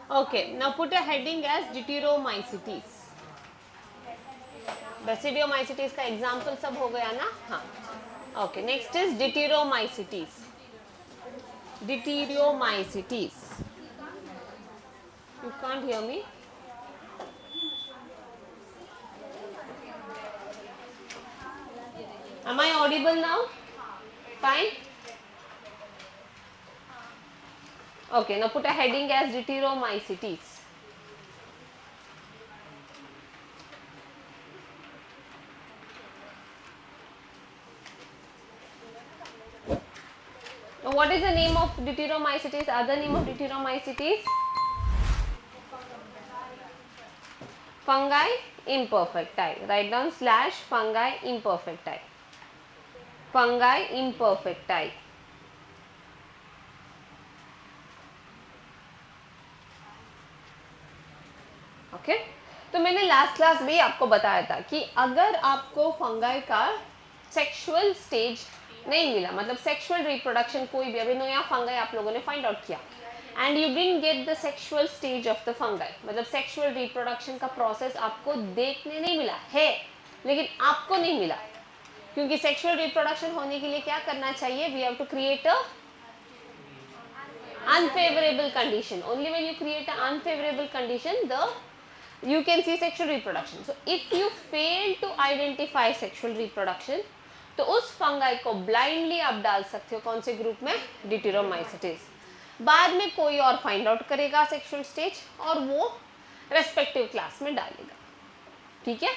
Okay, now put a heading as Deuteromycetes. Basidiomycetes का example सब हो गया ना. हाँ. Okay, next is Deuteromycetes. Deuteromycetes. You can't hear me? Am I audible now? Fine. Okay, now put a heading as Deuteromycetes. Now what is the name of Deuteromycetes? Other name of Deuteromycetes? Fungi imperfecti. Write down slash fungi imperfecti. Fungi imperfecti. Okay तो मैंने last class में आपको बताया था कि अगर आपको fungi का सेक्सुअल स्टेज नहीं मिला, मतलब सेक्सुअल रिप्रोडक्शन कोई भी, अभी नया फंगाई आप लोगों ने फाइंड आउट किया and you didn't get the sexual stage of the fungi, मतलब सेक्सुअल रिप्रोडक्शन का प्रोसेस आपको देखने नहीं मिला है, लेकिन आपको नहीं मिला क्योंकि सेक्सुअल रिप्रोडक्शन होने के लिए क्या करना चाहिए? We have to create a unfavorable condition. Only when you create an unfavorable condition you can see sexual reproduction. So if you fail to identify sexual reproduction तो उस फंगाई को ब्लाइंडली आप डाल सकते हो कौन से ग्रुप में? Deuteromycetes. बाद में कोई और फाइंड आउट करेगा सेक्सुअल स्टेज और वो रेस्पेक्टिव क्लास में डालेगा. ठीक है,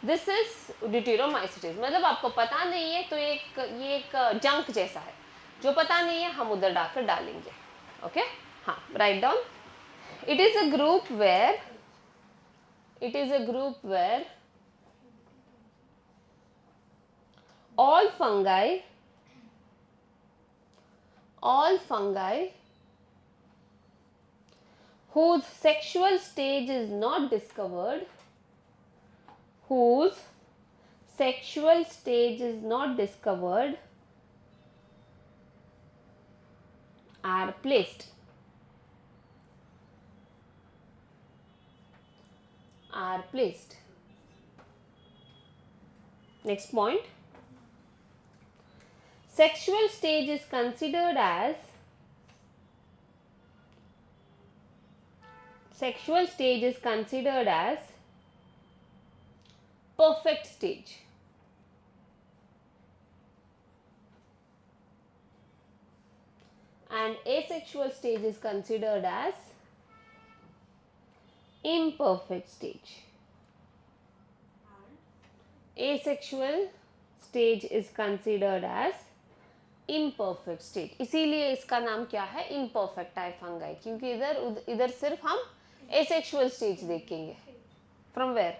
दिस इज Deuteromycetes. मतलब आपको पता नहीं है तो ये एक जंक जैसा है, जो पता नहीं है हम उधर डालकर डालेंगे. ओके हाँ, right down. It is a group where all fungi whose sexual stage is not discovered are placed next point. Sexual stage is considered as perfect stage. And asexual stage is considered as imperfect stage. Asexual stage is considered as imperfect stage. इसीलिए इसका नाम क्या है? imperfect type fungi, क्योंकि इधर सिर्फ हम asexual stage देखेंगे. From where?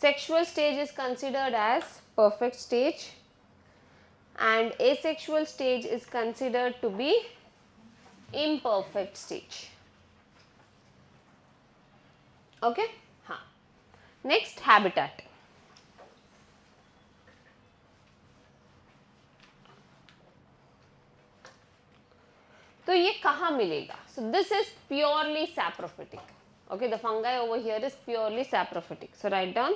Sexual stage is considered as perfect stage and asexual stage is considered to be imperfect stage. Okay? हाँ. Next, habitat. तो ये कहाँ मिलेगा? So this is purely saprophytic. Okay, the fungi over here is purely saprophytic. So write down.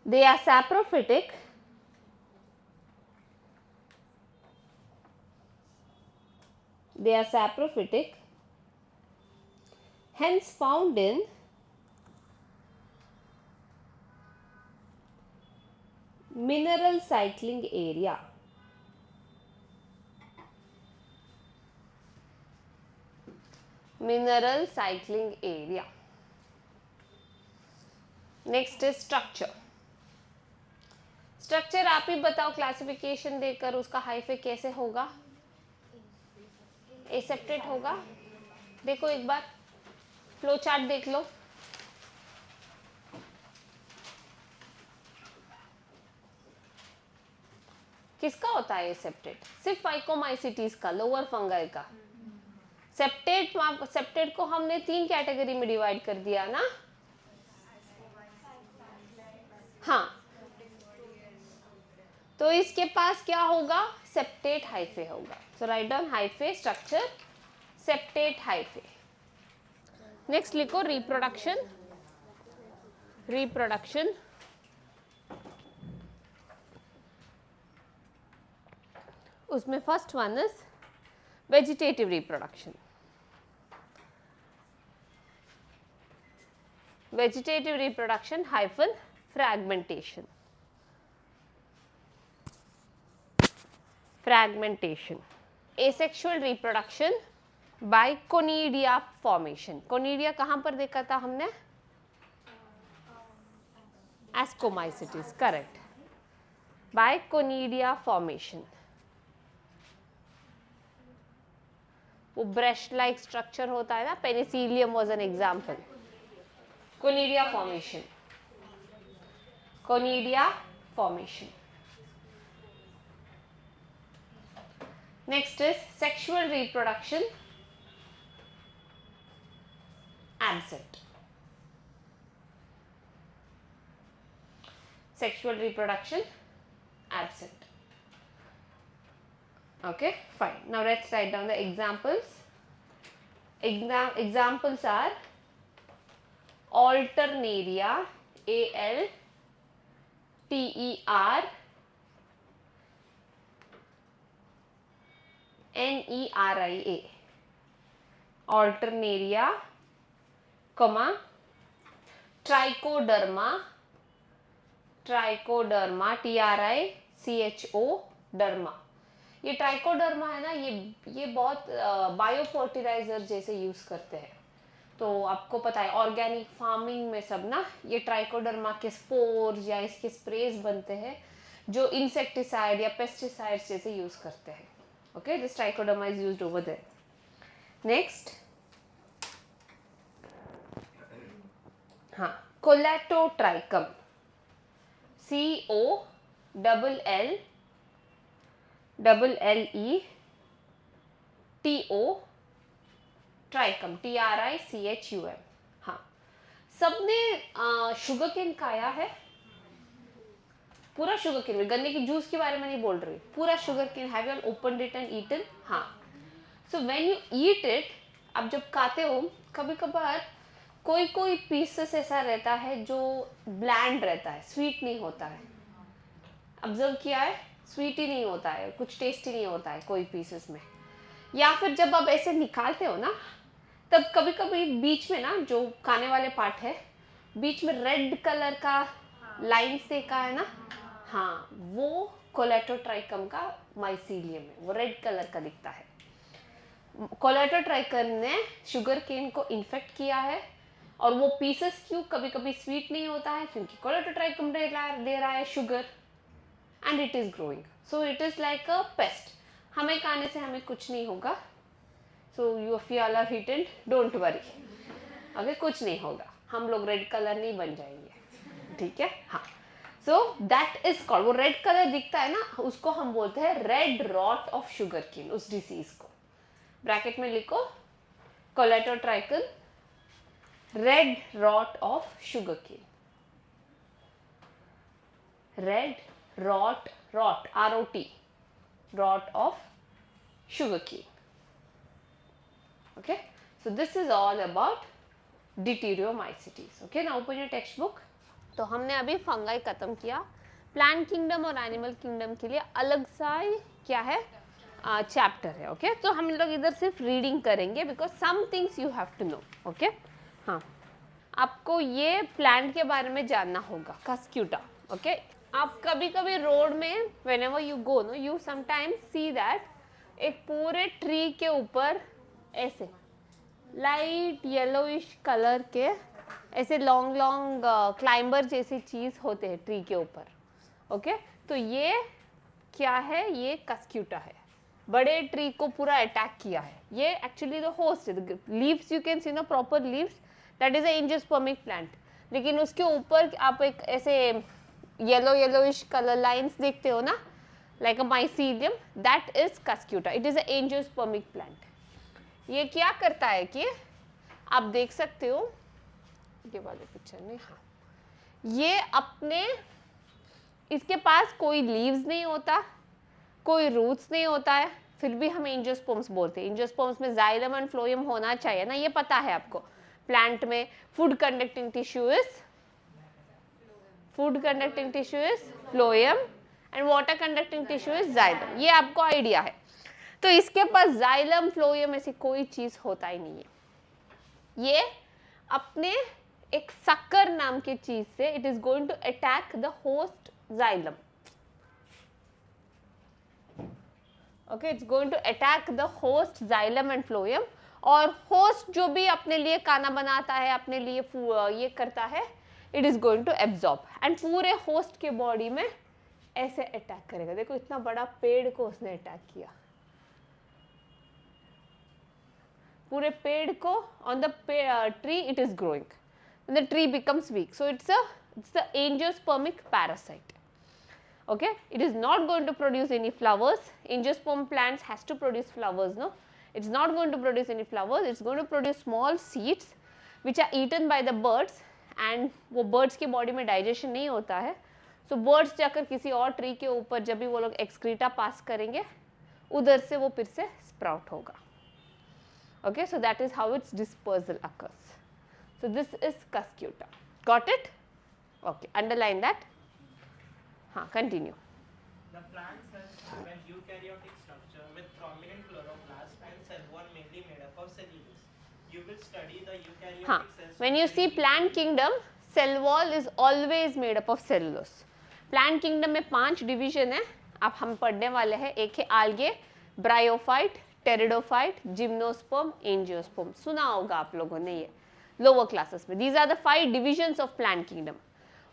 They are saprophytic. Hence found in mineral cycling area. Next is structure. Structure आप ही बताओ classification देकर उसका hyphae कैसे होगा? एसेप्टेड होगा. देखो एक बार flow chart देख लो. किसका होता है एसेप्टेड? सिर्फ फाइकोमाइसिटीज का, लोअर फंगाई का. सेप्टेड को हमने 3 कैटेगरी में डिवाइड कर दिया ना. हाँ, तो इसके पास क्या होगा? सेप्टेट हाइफे होगा. So write down hyphae structure septate hyphae. Next लिखो रिप्रोडक्शन, रिप्रोडक्शन उसमें first one is vegetative reproduction. Vegetative reproduction hyphen fragmentation, fragmentation. Asexual reproduction by conidia formation. Conidia कहाँ पर देखा था हमने? Ascomycetes, correct, by conidia formation. वो brush like structure होता है ना, penicillium was an example. Conidia formation, conidia formation. Next is sexual reproduction absent. Sexual reproduction absent. Okay, fine. Now let's write down the examples. Examples are Alternaria, ALTERNERIA, Alternaria, Trichoderma, Trichoderma, TRICHO derma. ये trichoderma है ना, ये बहुत bio fertiliser जैसे use करते हैं। तो आपको पता है ऑर्गेनिक फार्मिंग में सब ना ये ट्राइकोडर्मा के स्पोर्स या इसके स्प्रेज बनते हैं जो इंसेक्टिसाइड या पेस्टिसाइड्स जैसे यूज करते हैं। Okay, this trichoderma is used over there. Next, हाँ, collatotrichum, COLLLETO trichum, TRICHUM। हाँ, सबने शुगर केन खाया है? पूरा शुगर केन, गन्ने की जूस के बारे में नहीं बोल रही, पूरा sugar cane. Have you all opened it and eaten? हाँ। So when you eat it, आप जब खाते हो कभी कभार कोई कोई पीसेस ऐसा रहता है जो ब्लैंड रहता है, स्वीट नहीं होता है। ऑब्जर्व किया है? स्वीट ही नहीं होता है, कुछ टेस्टी नहीं होता है कोई पीसेस में। या फिर जब आप ऐसे निकालते हो ना, तब कभी कभी बीच में ना जो खाने वाले पार्ट है, बीच में रेड कलर का लाइन से का है ना, हाँ, वो कोलेटोट्राइकम का माइसीलियम है, वो रेड कलर का दिखता है। कोलेटोट्राइकम ने शुगर केन को इन्फेक्ट किया है, और वो पीसेस क्यों कभी कभी स्वीट नहीं होता है, क्योंकि कोलेटोट्राइकम दे रहा है sugar and it is growing. So it is like a pest. हमें खाने से हमें कुछ नहीं होगा। So you if you are eaten, don't worry, अगर कुछ नहीं होगा, हम लोग रेड कलर नहीं बन जाएंगे, ठीक है? हाँ। सो दैट इज कॉल्ड, वो रेड कलर दिखता है ना, उसको हम बोलते हैं red rot of sugarcane, उस डिसीज को। ब्रैकेट में लिखो Colletotrichum, red rot of sugarcane, red rot, rot ROT, rot of sugarcane. Okay, so this is all about deuteriomycetes. Okay, now open your textbook. तो हमने अभी fungi खत्म किया। Plant kingdom और एनिमल किंगडम के लिए अलग सा क्या है चैप्टर है। ओके, तो हम लोग इधर सिर्फ रीडिंग करेंगे because some things you have to know. Okay, हाँ, आपको ये प्लांट के बारे में जानना होगा, कस्क्यूटा। ओके, आप कभी कभी रोड में whenever you go, no, you sometimes see that एक पूरे ट्री के ऊपर ऐसे लाइट येलोइश कलर के ऐसे लॉन्ग लॉन्ग क्लाइंबर जैसी चीज होते हैं ट्री के ऊपर। ओके, तो ये क्या है? ये कस्क्यूटा है। बड़े ट्री को पूरा अटैक किया है। ये एक्चुअली द होस्ट है। Leaves you can see no proper leaves, that is a angiospermic plant. लेकिन उसके ऊपर आप एक ऐसे येलोइश कलर लाइंस देखते हो ना, like a mycelium, that is Cuscuta. It is a angiospermic plant. ये क्या करता है कि आप देख सकते हो, ये वाले पिक्चर में, हाँ, ये अपने, इसके पास कोई लीव्स नहीं होता, कोई रूट्स नहीं होता है, फिर भी हम एंजियोस्पर्म्स बोलते हैं। एंजियोस्पर्म्स में जाइलम एंड फ्लोएम होना चाहिए ना, ये पता है आपको। प्लांट में food conducting tissue is phloem and water conducting tissue is xylem, ये आपको आइडिया है। तो इसके पास जाइलम फ्लोएम ऐसी कोई चीज होता ही नहीं है। ये अपने एक सक्कर नाम की चीज से it is going to attack the host xylem. Okay, it's going to attack the host xylem and phloem, और होस्ट जो भी अपने लिए खाना बनाता है, अपने लिए ये करता है, it is going to absorb and पूरे होस्ट के बॉडी में ऐसे अटैक करेगा। देखो इतना बड़ा पेड़ को उसने अटैक किया, पूरे पेड़ को, on the tree it is growing, the tree becomes week, so it's the angiospermic parasite. Okay, it is not going to produce any flowers. Angiosperm plants has to produce flowers, no? It's not going to produce any flowers. It's going to produce small seeds which are eaten by the birds, and वो birds की body में digestion नहीं होता है, so birds जाकर किसी और tree के ऊपर जब भी वो लोग excreta pass करेंगे, उधर से वो फिर से sprout होगा. Okay, so that is how its dispersal occurs. So this is Cuscuta. Got it? Okay, underline that. Continue. The plant cells have an eukaryotic structure with prominent chloroplast and cell wall mainly made up of cellulose. You will study the eukaryotic cells. When you see plant kingdom, cell wall is always made up of cellulose. Plant kingdom में 5 division है, अब हम पढ़ने वाले हैं. एक है algae, bryophyte, pteridophyte, gymnosperm, angiosperm. सुना होगा आप लोगों ने ये lower classes में. These are the 5 divisions of plant kingdom.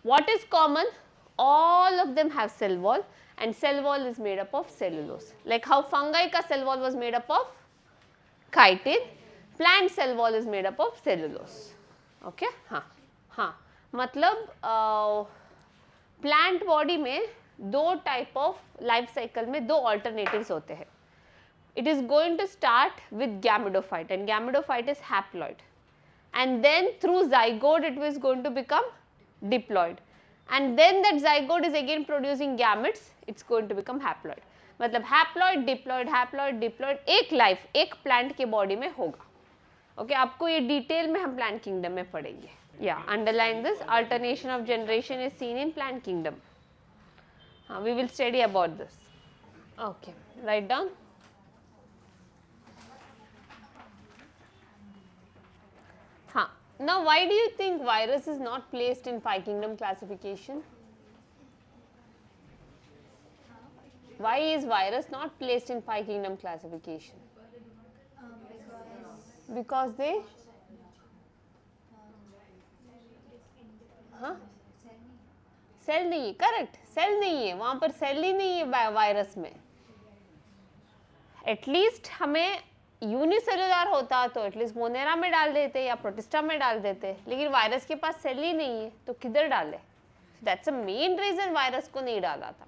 What is common? All of them have cell wall, and cell wall is made up of cellulose. Like how fungi ka cell wall was made up of chitin, plant cell wall is made up of cellulose. Okay? मतलब plant body में 2 type of life cycle में 2 alternatives होते हैं. It is going to start with gametophyte, and gametophyte is haploid, and then through zygote it is going to become diploid. And then that zygote is again producing gametes, it's going to become haploid. मतलब haploid, diploid, एक life, एक plant के body में होगा. Okay, आपको ये detail में हम plant kingdom में पढ़ेंगे. Yeah, underline this. Alternation of generation is seen in plant kingdom. We will study about this. Okay, write down. Now, why do you think virus is not placed in 5 kingdom classification? Why is virus not placed in 5 kingdom classification? Because they cell नहीं है, correct, cell नहीं है वहां पर, cell ही नहीं है virus में. At least हमें यूनिसेलुलर होता तो एटलीस्ट मोनेरा में डाल देते या प्रोटिस्टा में डाल देते, लेकिन वायरस के पास सेल ही नहीं है तो किधर डाले? That's a main reason virus को नहीं डाला था.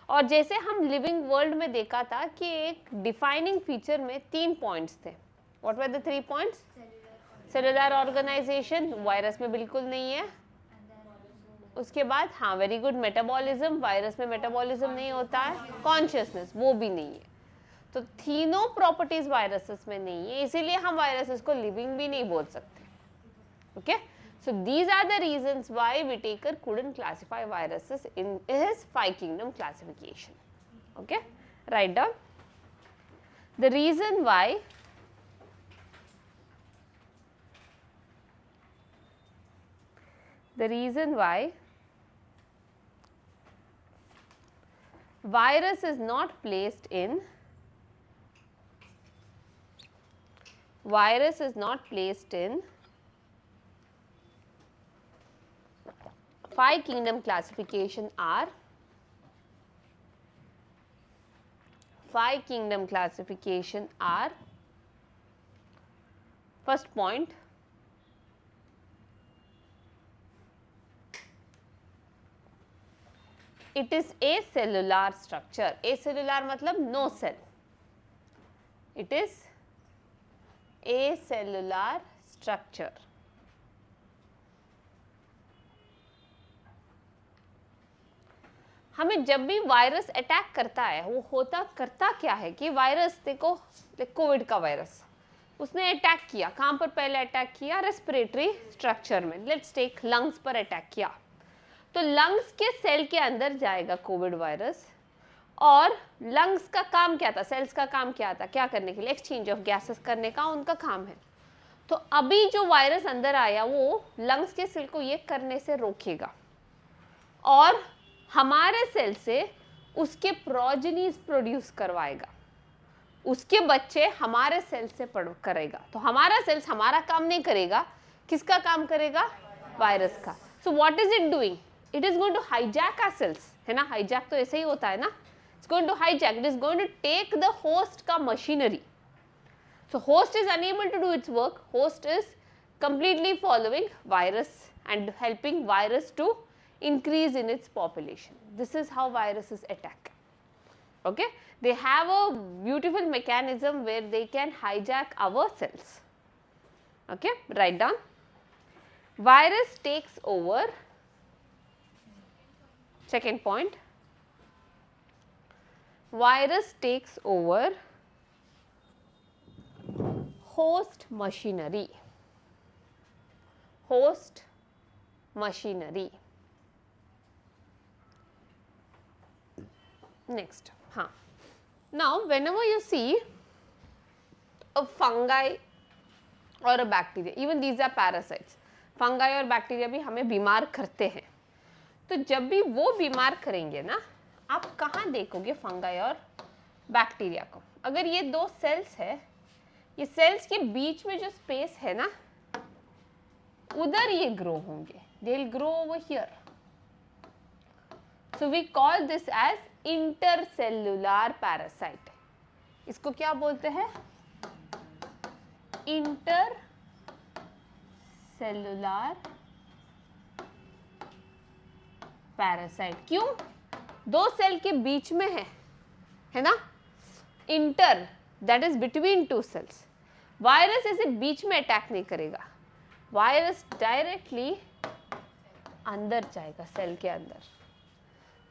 और जैसे हम लिविंग वर्ल्ड में देखा था कि एक डिफाइनिंग फीचर में 3 पॉइंट्स थे. What were the 3 points? Cellular organisation, virus में बिल्कुल नहीं है. उसके बाद वेरी गुड, मेटाबॉलिज्म, वायरस में मेटाबॉलिज्म नहीं होता है. कॉन्शियसनेस, वो भी नहीं है. तो तीनों प्रॉपर्टीज वायरसेस में नहीं है, इसीलिए हम वायरसेस को लिविंग भी नहीं बोल सकते. Okay, so these are the reasons why Whittaker couldn't classify viruses in his 5 kingdom classification. Okay, write down the reason why virus is not placed in 5 kingdom classification are 5 kingdom classification are, first point, it is acellular structure. Acellular मतलब no cell. It is acellular structure. हमें जब भी virus attack करता है वो करता क्या है कि वायरस, देखो कोविड का वायरस उसने अटैक किया, कहाँ पर पहले अटैक किया? रेस्पिरेटरी स्ट्रक्चर में। लेट्स टेक लंग्स पर अटैक किया, तो लंग्स के सेल के अंदर जाएगा कोविड वायरस, और लंग्स का काम क्या था, सेल्स का काम क्या था, क्या करने के लिए? एक्सचेंज ऑफ गैसेस करने का उनका काम है। तो अभी जो वायरस अंदर आया वो लंग्स के सेल को ये करने से रोकेगा और हमारे सेल से उसके प्रोजेनीज प्रोड्यूस करवाएगा, उसके बच्चे हमारे सेल से करेगा। तो हमारा सेल्स हमारा काम नहीं करेगा, किसका काम करेगा? वायरस का। So what is it doing? It is going to hijack our cells, है ना? हाईजैक तो ऐसे ही होता है ना, it's going to hijack, it is going to take the host का machinery. So host is unable to do its work, host is completely following virus and helping virus to increase in its population. This is how viruses attack. Okay, they have a beautiful mechanism where they can hijack our cells. Okay, write down. Virus takes over. Second point, virus takes over host machinery. Host machinery. Next, now whenever you see a fungi or a bacteria, even these are parasites, fungi और bacteria भी हमें बीमार करते हैं. तो जब भी वो बीमार करेंगे ना, आप कहाँ देखोगे फंगाई और बैक्टीरिया को? अगर ये दो सेल्स है, ये सेल्स के बीच में जो स्पेस है ना, उधर ये ग्रो होंगे, they will grow over here. So we call this as intercellular parasite. इसको क्या बोलते हैं? Intercellular parasite. क्यों? दो सेल के बीच में है ना? Inter, that is between two cells. Virus ऐसे बीच में अटैक नहीं करेगा, वायरस डायरेक्टली अंदर जाएगा सेल के अंदर.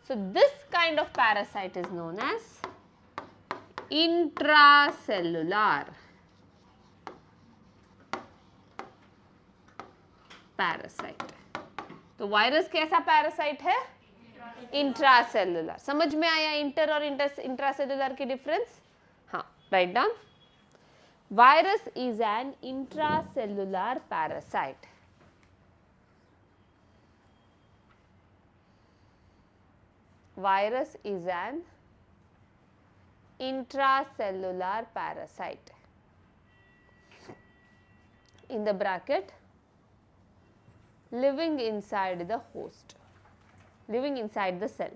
So this kind of parasite is known as intracellular parasite. तो वायरस कैसा पैरासाइट है? इंट्रासेल्युलर. समझ में आया इंटर और इंट्रासेल्युलर की डिफरेंस? हाँ, right down. Virus is an intracellular parasite. Virus is an intracellular parasite. In the bracket, living inside the host, living inside the cell.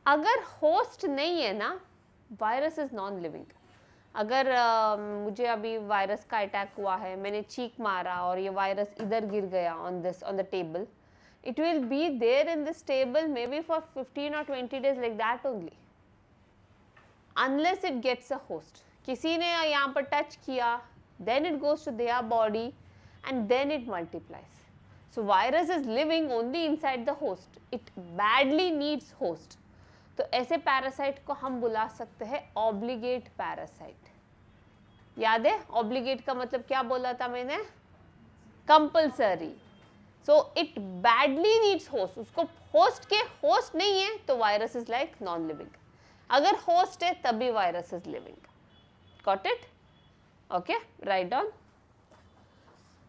अगर होस्ट नहीं है ना, वायरस इज नॉन लिविंग. अगर मुझे अभी वायरस का अटैक हुआ है, मैंने चीख मारा और ये वायरस इधर गिर गया on the table, it will be there in this table maybe for 15 or 20 days like that only, unless it gets a host. किसी ने यहाँ पर टच किया, then it goes to their body and then it multiplies. So virus is living only inside the host. It badly needs host. तो ऐसे parasite को हम बुला सकते हैं ऑब्लिगेट पैरासाइट. याद है ऑब्लिगेट का मतलब क्या बोला था मैंने? Compulsory. So it badly needs host. उसको होस्ट के होस्ट नहीं है तो virus is like non living. अगर होस्ट है तभी virus is living. Got it? Okay, write down.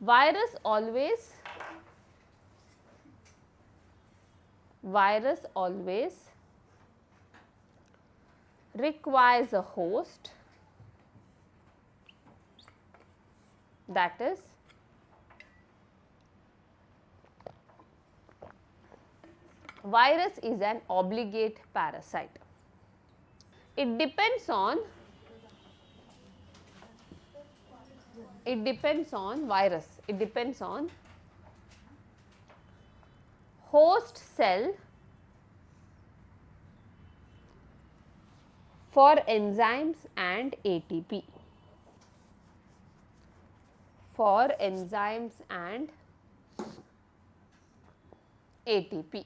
Virus always requires a host, that is virus is an obligate parasite. It depends on virus. It depends on host cell for enzymes and ATP. for enzymes and ATP.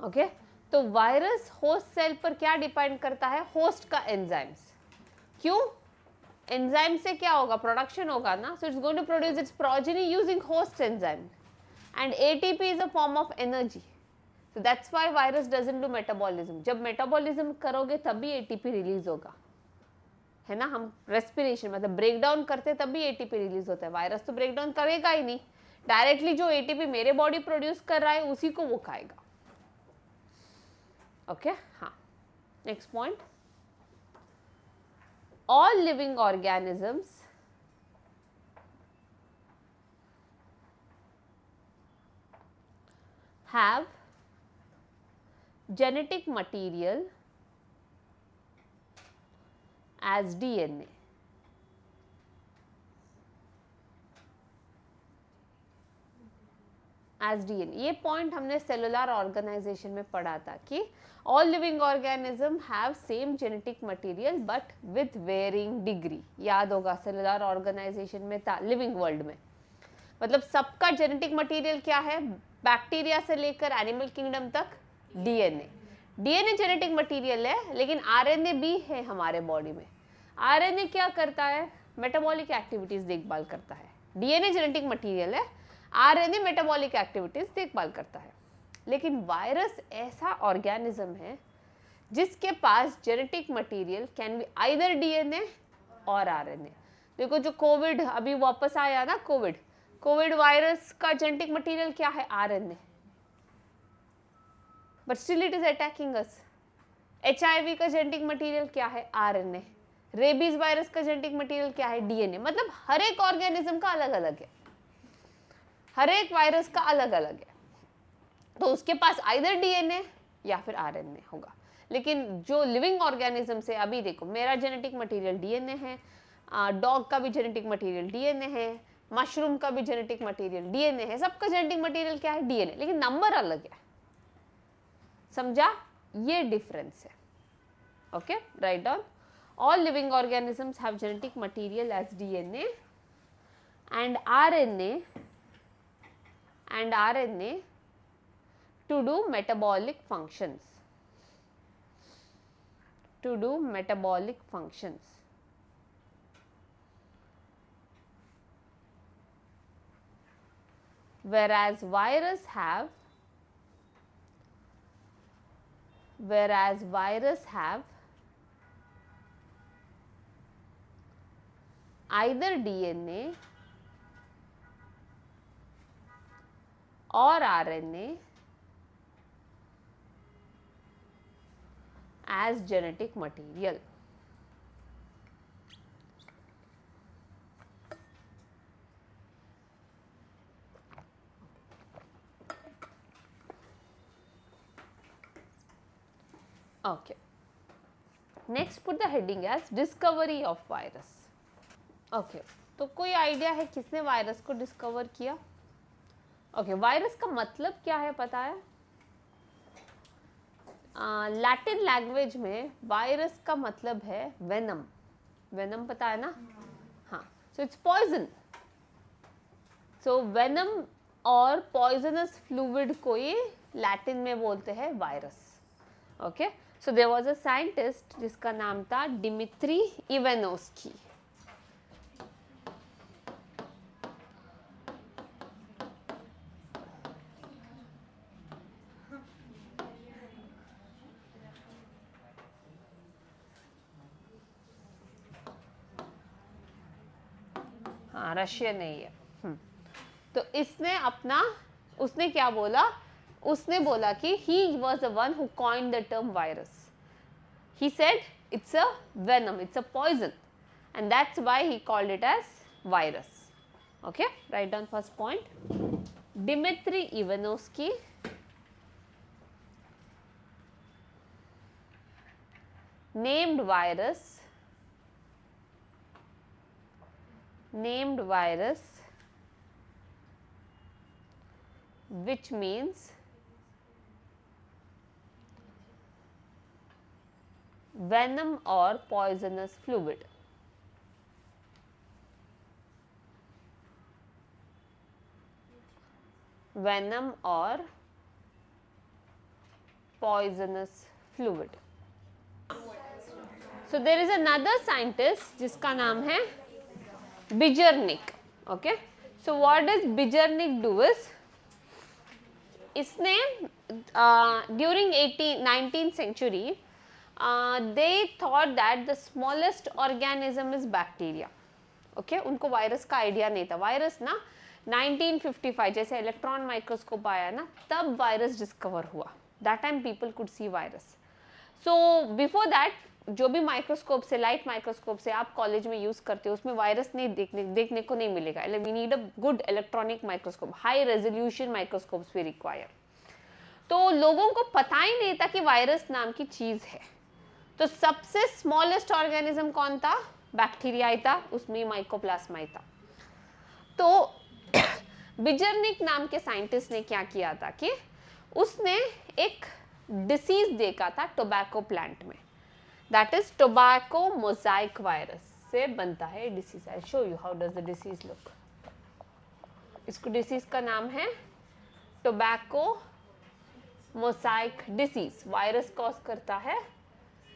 Okay तो virus host cell पर क्या depend करता है? Host का enzymes. क्यों? Enzyme से क्या होगा? प्रोडक्शन होगा ना. So it's going to produce its progeny using host enzyme and ATP is a form of energy. So that's why virus doesn't do metabolism. जब मेटाबॉलिज्म करोगे तभी ATP रिलीज होगा, है ना. हम रेस्पिरेशन मतलब ब्रेक डाउन करते तभी ATP रिलीज होता है. वायरस तो ब्रेक डाउन करेगा ही नहीं. डायरेक्टली जो ATP मेरे बॉडी प्रोड्यूस कर रहा है उसी को वो खाएगा. ओके हाँ. Next point. All living organisms have genetic material as DNA. as DNA. ये पॉइंट हमने सेलुलर ऑर्गेनाइजेशन में पढ़ा था कि all living organism have same genetic material but with varying degree. याद होगा सेलुलर ऑर्गेनाइजेशन में था लिविंग वर्ल्ड में. मतलब सबका जेनेटिक मटेरियल क्या है? बैक्टीरिया से लेकर एनिमल किंगडम तक डीएनए. डीएनए जेनेटिक मटेरियल है, लेकिन आरएनए भी है हमारे बॉडी में. आरएनए क्या करता है? मेटाबॉलिक एक्टिविटीज देखभाल करता है. डीएनए जेनेटिक मटेरियल है, आरएनए मेटाबॉलिक एक्टिविटीज देखभाल करता है. लेकिन वायरस ऐसा ऑर्गेनिज्म है जिसके पास genetic material can be either DNA और आरएनए. देखो जो कोविड अभी वापस आया ना, कोविड वायरस का जेनेटिक मटेरियल क्या है? RNA. But still it is attacking us. HIV का जेनेटिक मटेरियल क्या है? आरएनए. रेबीज वायरस का जेनेटिक मटेरियल क्या है? डीएनए. मतलब हर एक ऑर्गेनिज्म का अलग अलग है, हर एक वायरस का अलग अलग है. तो उसके पास आइदर डीएनए या फिर आरएनए होगा. लेकिन जो लिविंग ऑर्गेनिज्म से अभी देखो, मेरा जेनेटिक मटेरियल डीएनए है, डॉग का भी जेनेटिक मटेरियल डीएनए है, मशरूम का भी जेनेटिक मटेरियल डीएनए है. सबका जेनेटिक मटेरियल क्या है? डीएनए. लेकिन नंबर अलग है. समझा? ये डिफरेंस है. Okay, right down. All living organisms have genetic material as DNA and RNA to do metabolic functions. Whereas virus have either DNA or RNA as genetic material. Okay. Next put the heading as discovery of virus. Okay. तो कोई idea है किसने virus को discover किया? Okay, virus का मतलब क्या है पता है? लैटिन लैंग्वेज में वायरस का मतलब है वेनम. वेनम पता है ना? हाँ. So it's poison. So venom और पॉइजनस फ्लूइड को ये लैटिन में बोलते हैं virus. Okay. So there was a scientist जिसका नाम था डिमित्री इवानोव्स्की. हाँ, रशियन नहीं है. तो उसने क्या बोला? उसने बोला कि he was the one who coined the term virus. He said it's a venom, it's a poison, and that's why he called it as virus. Okay, write down first point. Dmitry Ivanovsky named virus which means venom or poisonous fluid. venom or poisonous fluid. So there is another scientist जिसका नाम है Bijernik. Okay, so what does Bijernik do is, इसने during 19th century they thought that the smallest organism is bacteria. Okay, उनको virus का idea नहीं था. Virus ना 1955 जैसे इलेक्ट्रॉन माइक्रोस्कोप आया ना, तब वायरस डिस्कवर हुआ. That time people could see virus. So before that जो भी माइक्रोस्कोप से, लाइट माइक्रोस्कोप से आप कॉलेज में यूज करते हो, उसमें वायरस नहीं देखने को नहीं मिलेगा. We need a good electronic microscope, high resolution microscopes we require. तो लोगों को पता ही नहीं था कि वायरस नाम की चीज है. तो सबसे स्मॉलेस्ट ऑर्गेनिज्म कौन था? बैक्टीरिया ही था, उसमें माइकोप्लाज्मा ही था. तो बिजर्निक नाम के साइंटिस्ट ने क्या किया था कि उसने एक डिसीज देखा था टोबैको प्लांट में. That is tobacco Mosaic virus से बनता है disease. I show you how does the disease look. इसको डिसीज का नाम है tobacco Mosaic disease. Virus cause करता है,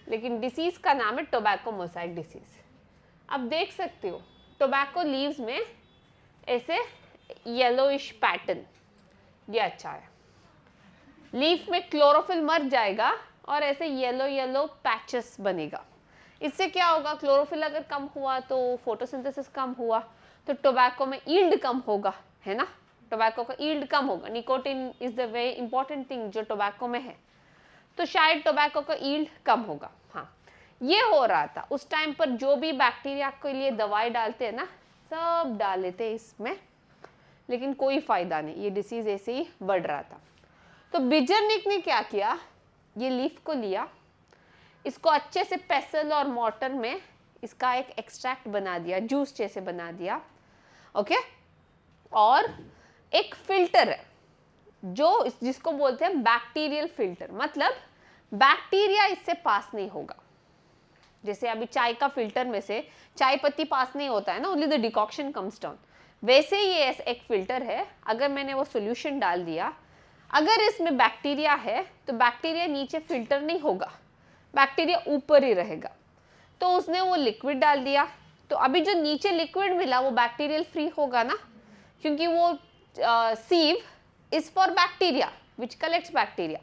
लेकिन डिसीज का नाम है टोबैको मोजाइक डिसीज. अब देख सकते हो टोबैको लीव्स में ऐसे येलोइश पैटर्न, ये अच्छा है. लीफ में क्लोरोफिल मर जाएगा और ऐसे येलो येलो पैचेस बनेगा. इससे क्या होगा? क्लोरोफिल अगर कम हुआ तो फोटोसिंथेसिस कम हुआ, तो टोबैको में यील्ड कम होगा, है ना. टोबैको का यील्ड कम होगा. Nicotine is the very important thing जो टोबैको में है, तो शायद टोबैको का यील्ड कम होगा. हाँ, ये हो रहा था उस टाइम पर. जो भी बैक्टीरिया के लिए दवाई डालते हैं ना, सब डाल लेते इसमें, लेकिन कोई फायदा नहीं. ये डिसीज ऐसे ही बढ़ रहा था. तो बिजर्निक ने क्या किया, ये लीफ को लिया, इसको अच्छे से पेसल और मॉर्टर में इसका एक एक्सट्रैक्ट बना दिया, जूस जैसे बना दिया. ओके, और एक फिल्टर है जो जिसको बोलते हैं बैक्टीरियल फिल्टर. मतलब बैक्टीरिया इससे पास नहीं होगा. जैसे अभी चाय का फिल्टर में से चाय पत्ती पास नहीं होता है ना, only the decoction comes down. वैसे ही ये एक फिल्टर है. अगर मैंने वो सोल्यूशन डाल दिया, अगर इसमें बैक्टीरिया है तो बैक्टीरिया नीचे फिल्टर नहीं होगा, बैक्टीरिया ऊपर ही रहेगा. तो उसने वो लिक्विड डाल दिया, तो अभी जो नीचे लिक्विड मिला वो बैक्टीरियल फ्री होगा ना, क्योंकि वो sieve is for bacteria which collects bacteria.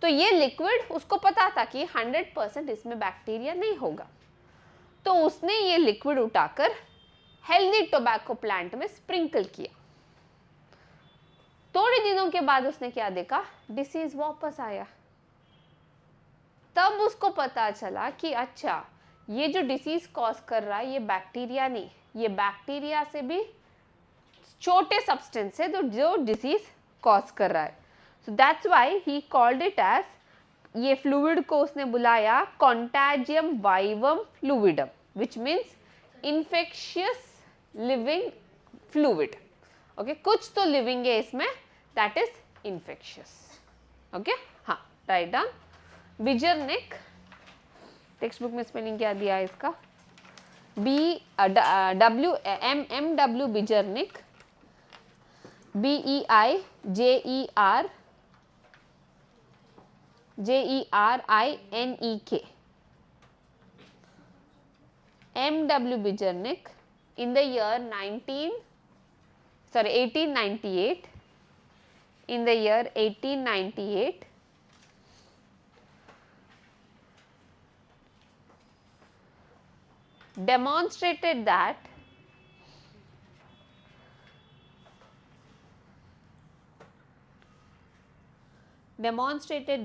तो ये लिक्विड उसको पता था कि 100% इसमें बैक्टीरिया नहीं होगा. तो उसने ये लिक्विड उठाकर हेल्दी टोबैको प्लांट में स्प्रिंकल किया. थोड़े दिनों के बाद उसने क्या देखा, डिसीज वापस आया. तब उसको पता चला कि अच्छा, ये जो डिसीज कॉज कर रहा है ये बैक्टीरिया नहीं, ये बैक्टीरिया से भी छोटे सब्सटेंस है जो डिसीज कॉज कर रहा है. So that's why he called it as, ये फ्लूइड को उसने बुलाया contagium vivum fluidum, which means infectious living fluid. Okay, कुछ तो लिविंग है इसमें, दैट इज इन्फेक्शियस. ओके, हाँ, right down. Beijerinck, text book में स्पेलिंग क्या दिया है इसका, M.W. Beijerinck, BEIJERNIK. M.W. Bijernik in the year 1898. In the year 1898, demonstrated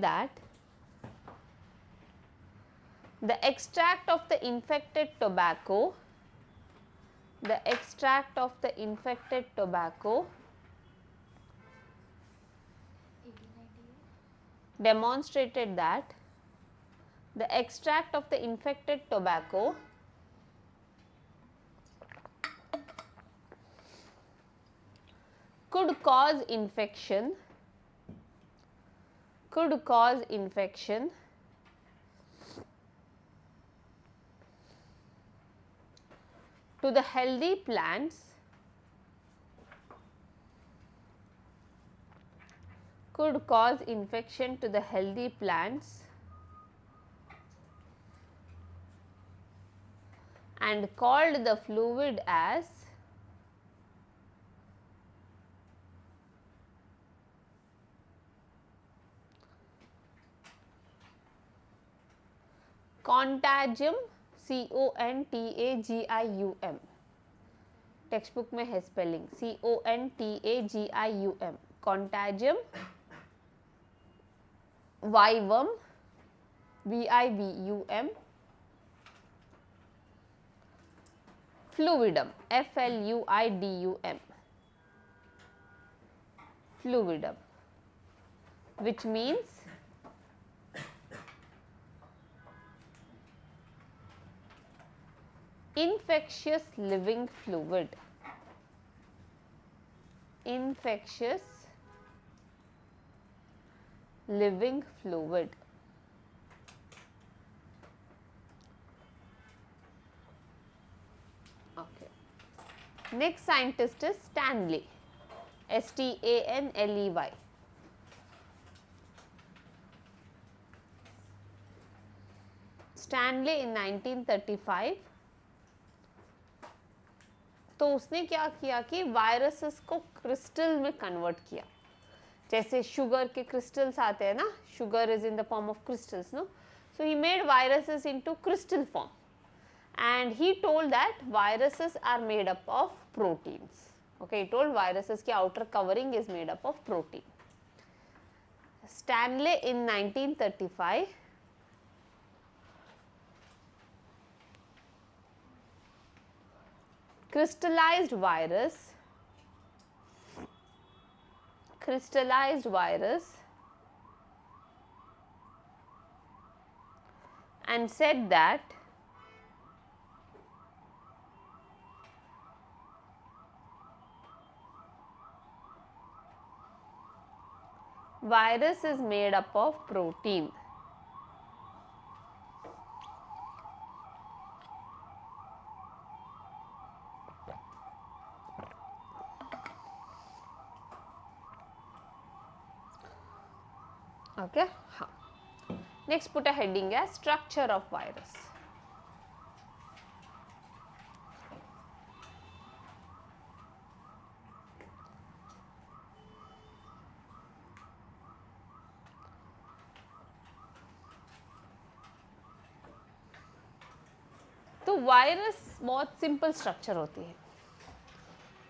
that the extract of the infected tobacco demonstrated that the extract of the infected tobacco could cause infection to the healthy plants could cause infection to the healthy plants and called the fluid as contagium, contagium. Text book में है spelling contagium, contagium, vivum, vivum, fluidum, fluidum, fluidum, which means infectious living fluid, infectious living fluid. Okay. Next scientist is Stanley, Stanley. Stanley in 1935, तो उसने क्या किया कि viruses को crystal में convert किया. जैसे शुगर के क्रिस्टल्स आते हैं ना, sugar is in the form of crystals, no. So he made viruses into crystal form and he told that viruses are made up of proteins. Okay, he told viruses की outer covering is made up of protein. Stanley in 1935 crystallized virus and said that virus is made up of protein. Okay. Next, put a heading as structure of virus. तो virus बहुत simple structure होती है.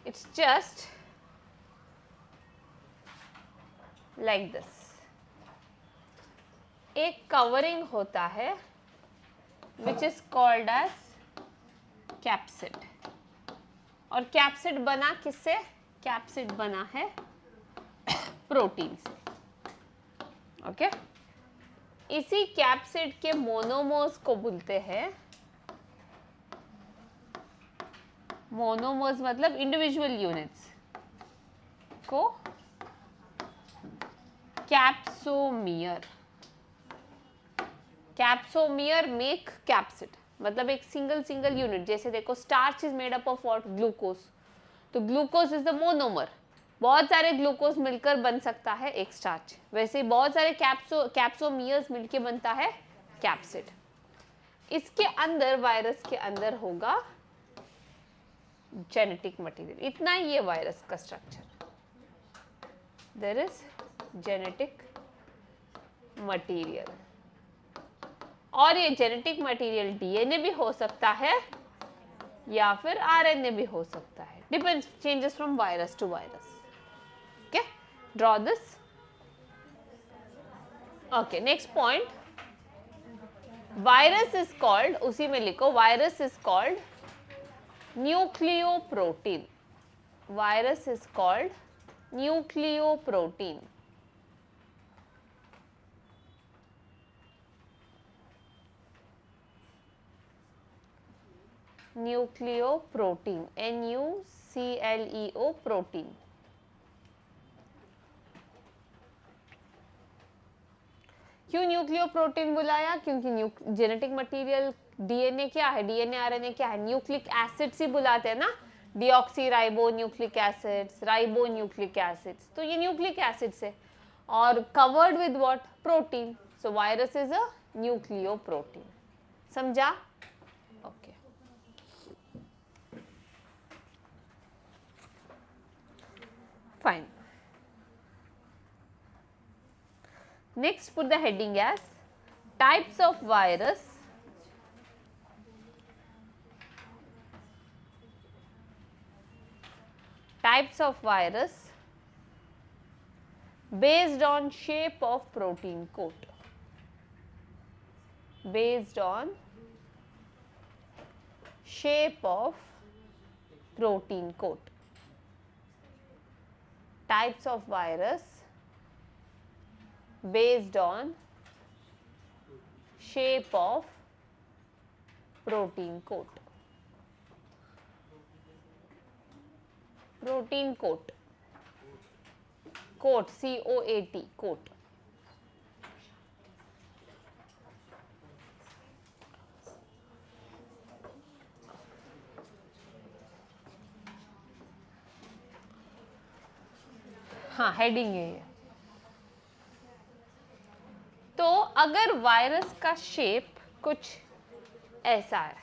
It's just like this. एक covering होता है which is called as capsid. और capsid बना किससे? कैप्सिड बना है प्रोटीन से. ओके, इसी कैप्सिड के मोनोमर्स को बोलते हैं, मोनोमर्स मतलब इंडिविजुअल यूनिट्स को, कैप्सोमियर. Capsomere make capsid. मतलब एक सिंगल यूनिट. जैसे देखो, starch is made up of what? Glucose. तो ग्लूकोज इज द मोनोमर. बहुत सारे ग्लूकोज मिलकर बन सकता है एक स्टार्च. वैसे ही बहुत सारे कैप्सोमियर्स मिलके बनता है कैप्सिड. इसके अंदर, वायरस के अंदर होगा जेनेटिक मटेरियल. इतना ही ये वायरस का structure. There is genetic material. और ये जेनेटिक मटेरियल डीएनए भी हो सकता है या फिर आरएनए भी हो सकता है. Depends, changes from virus to virus. Okay, draw this. Okay, next point. Virus is called, उसी में लिखो, virus is called nucleoprotein. Virus is called nucleoprotein. Nucleoprotein, NUCLEO, protein. क्यों न्यूक्लियोप्रोटीन बुलाया? क्योंकि जेनेटिक मटेरियल डीएनए क्या है? डीएनए आरएनए क्या है? न्यूक्लिक एसिड्स ही बुलाते हैं ना. Deoxy ribo nucleic acids, ribo nucleic acids. तो ये न्यूक्लिक एसिड्स है. or covered with what? Protein. So virus is a nucleoprotein. समझा? Okay. Fine. Next, put the heading as types of virus. Types of virus based on shape of protein coat. Based on shape of protein coat. Types of virus based on shape of protein coat. Protein coat. Coat, C-O-A-T, coat. हाँ, heading है ये. तो अगर virus का shape कुछ ऐसा है,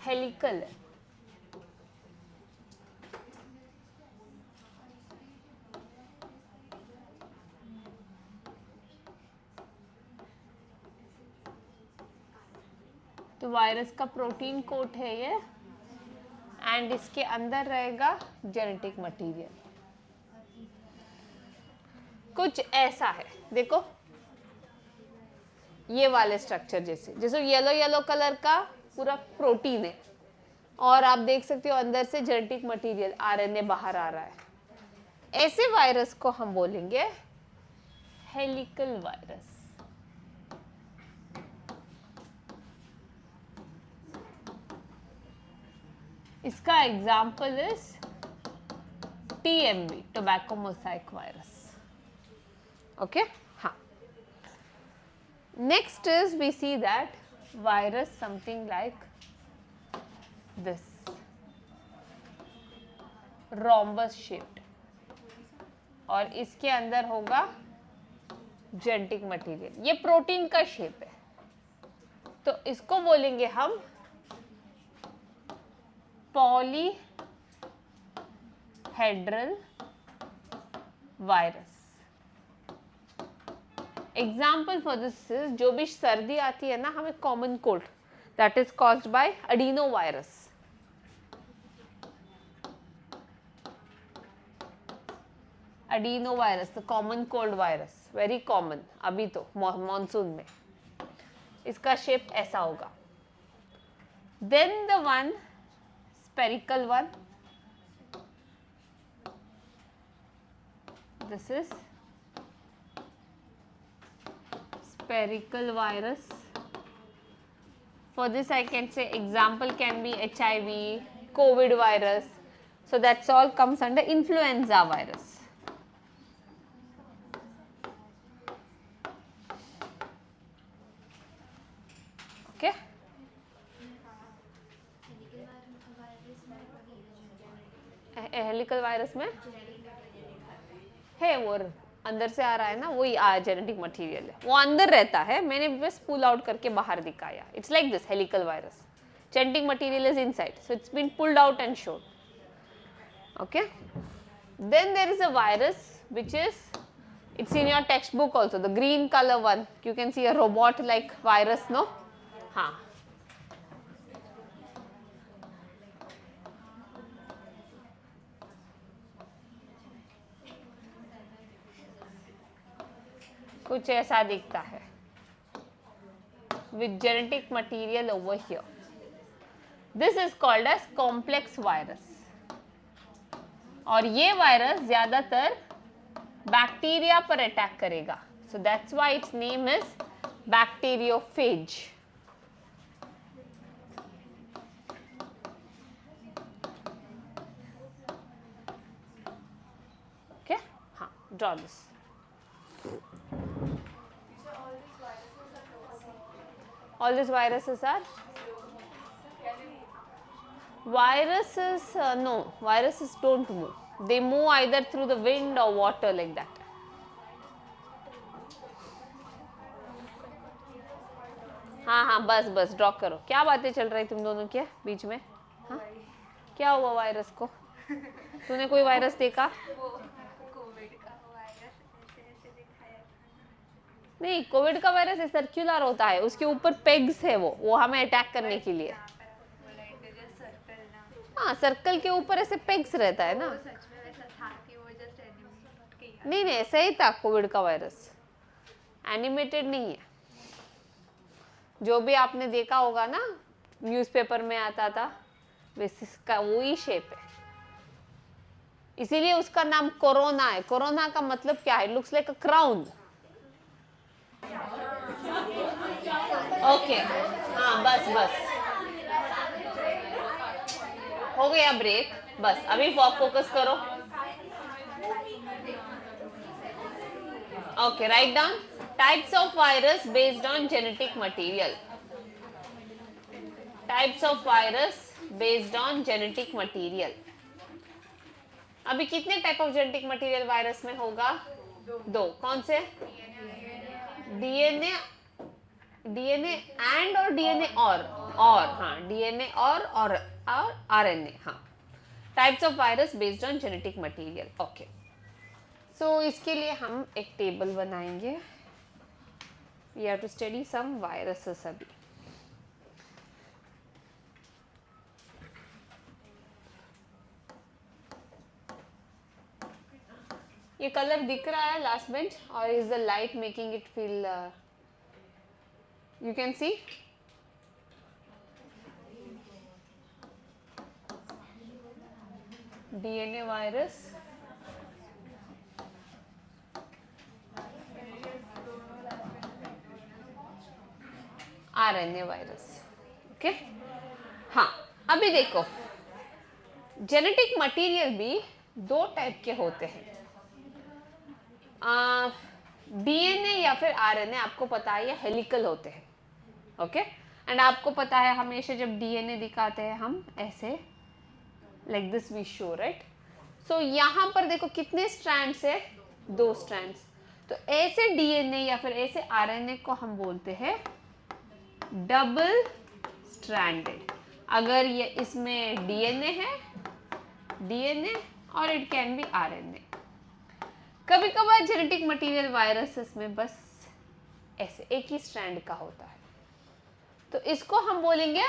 helical है, तो वायरस का प्रोटीन कोट है ये, एंड इसके अंदर रहेगा जेनेटिक मटेरियल. कुछ ऐसा है, देखो ये वाले स्ट्रक्चर जैसे, जैसे येलो येलो कलर का पूरा प्रोटीन है, और आप देख सकते हो अंदर से जेनेटिक मटेरियल आरएनए बाहर आ रहा है. ऐसे वायरस को हम बोलेंगे हेलिकल वायरस. इसका example is TMV, tobacco mosaic virus. Okay, हाँ. Next is we see that virus something like this, rhombus shaped, और इसके अंदर होगा जेनेटिक मटेरियल. ये प्रोटीन का शेप है, तो इसको बोलेंगे हम polyhedral virus. Example for this is, जो भी सर्दी आती है ना हमें common cold, that is caused by adenovirus. Adenovirus, the common cold virus, very common अभी तो मॉनसून में. इसका शेप ऐसा होगा. Then the one spherical one, this is spherical virus. For this I can say example can be HIV, COVID virus. So that's all comes under influenza virus. Okay. Helical virus में है, वो अंदर से आ रहा है ना, वही जेनेटिक मटेरियल है, वो अंदर रहता है, मैंने बस पुल आउट करके बाहर दिखाया. It's like this helical virus, genetic material is inside, so it's been pulled out and shown. Okay. Then there is a virus which is, it's in your textbook also, the green color one, you can see a robot like virus, no? हाँ. कुछ ऐसा दिखता है with genetic material over here. This is called as complex virus. और ये virus ज्यादातर bacteria पर attack करेगा. So that's why its name is bacteriophage. Okay? हाँ, draw this. All these viruses are Viruses, no, viruses don't move. They move either through the wind or water like that. हाँ हाँ बस बस draw करो. क्या बातें चल रही तुम दोनों के बीच में? हाँ क्या हुआ वायरस को? तूने कोई वायरस देखा? कोविड का वायरस ऐसे दिखाया था. नहीं, कोविड का वायरस सर्कुलर होता है, उसके ऊपर पेग्स है, वो हमें अटैक करने के लिए. हाँ, सर्कल के ऊपर ऐसे पेग्स रहता है ना. सच में वैसा था कि वो जस्ट एनिमेट किया. नहीं नहीं, ऐसा ही था कोविड का वायरस, एनिमेटेड नहीं है. जो भी आपने देखा होगा ना न्यूज़पेपर में आता था वैसे इसका वही शेप है, इसीलिए उसका नाम कोरोना है. कोरोना का मतलब क्या है? Looks like a crown. Okay हाँ बस बस हो गया ब्रेक. बस अभी फोकस करो. Okay, right down types of virus based on genetic material. Types of virus based on genetic material. अभी कितने type of genetic material virus में होगा? दो. कौन से? डीएनए, डीएनए एंड और डीएनए और हाँ डीएनए और आरएनए. हाँ, types of virus based on genetic material. Okay, so इसके लिए हम एक टेबल बनाएंगे. We have to study some viruses. अभी ये कलर दिख रहा है लास्ट बेंच, और is the light making it feel you can see? DNA virus, RNA virus. Okay, हाँ अभी देखो, जेनेटिक मटेरियल भी दो टाइप के होते हैं. डीएनए या फिर आरएनए आपको पता है ये हेलिकल होते हैं. ओके, एंड आपको पता है हमेशा जब डीएनए दिखाते हैं हम ऐसे like this we show, right? So यहाँ पर देखो कितने स्ट्रैंड्स है? दो स्ट्रैंड्स. तो ऐसे डीएनए या फिर ऐसे आरएनए को हम बोलते हैं डबल स्ट्रैंडेड. अगर ये इसमें डीएनए है, डीएनए और इट कैन बी आरएनए. कभी कभार जेनेटिक मटेरियल वायरसेस में बस ऐसे एक ही स्ट्रैंड का होता है, तो इसको हम बोलेंगे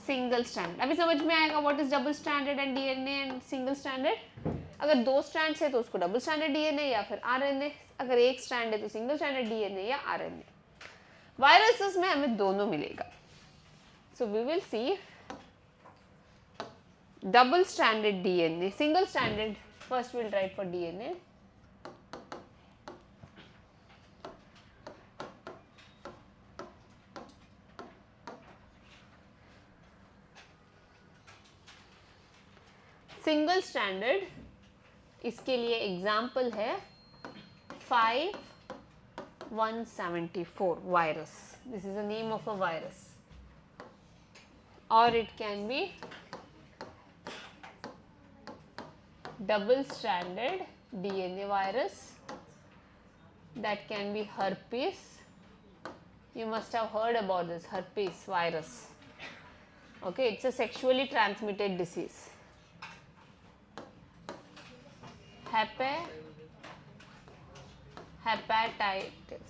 सिंगल स्ट्रैंड. अभी समझ में आएगा what is double stranded and DNA and single stranded. अगर दो स्ट्रैंड्स है तो उसको डबल स्ट्रैंडेड डीएनए या फिर आरएनए. अगर एक स्ट्रैंड है तो सिंगल स्ट्रैंडेड डीएनए या आरएनए. वायरसेस में हमें दोनों मिलेगा. So we will see double stranded DNA, single stranded. First we'll write for DNA. Single stranded, इसके लिए एग्जाम्पल है 5174 virus. This is the name of a virus, or it can be double stranded DNA virus. That can be herpes. You must have heard about this herpes virus. Okay, it's a sexually transmitted disease. Hepatitis.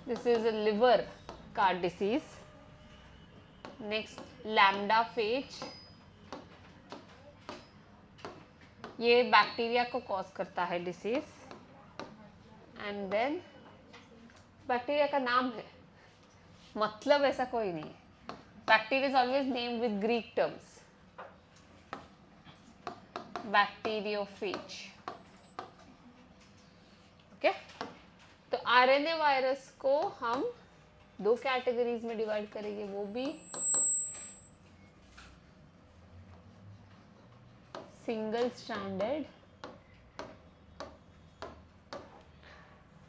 This is a liver का disease. Next, lambda phage. ये bacteria को cause करता है disease. And then bacteria का नाम है, मतलब ऐसा कोई नहीं है. Bacteria is always named with Greek terms. Bacteriophage. Okay, तो आरएनए वायरस को हम दो कैटेगरीज में डिवाइड करेंगे, वो भी सिंगल स्ट्रैंडेड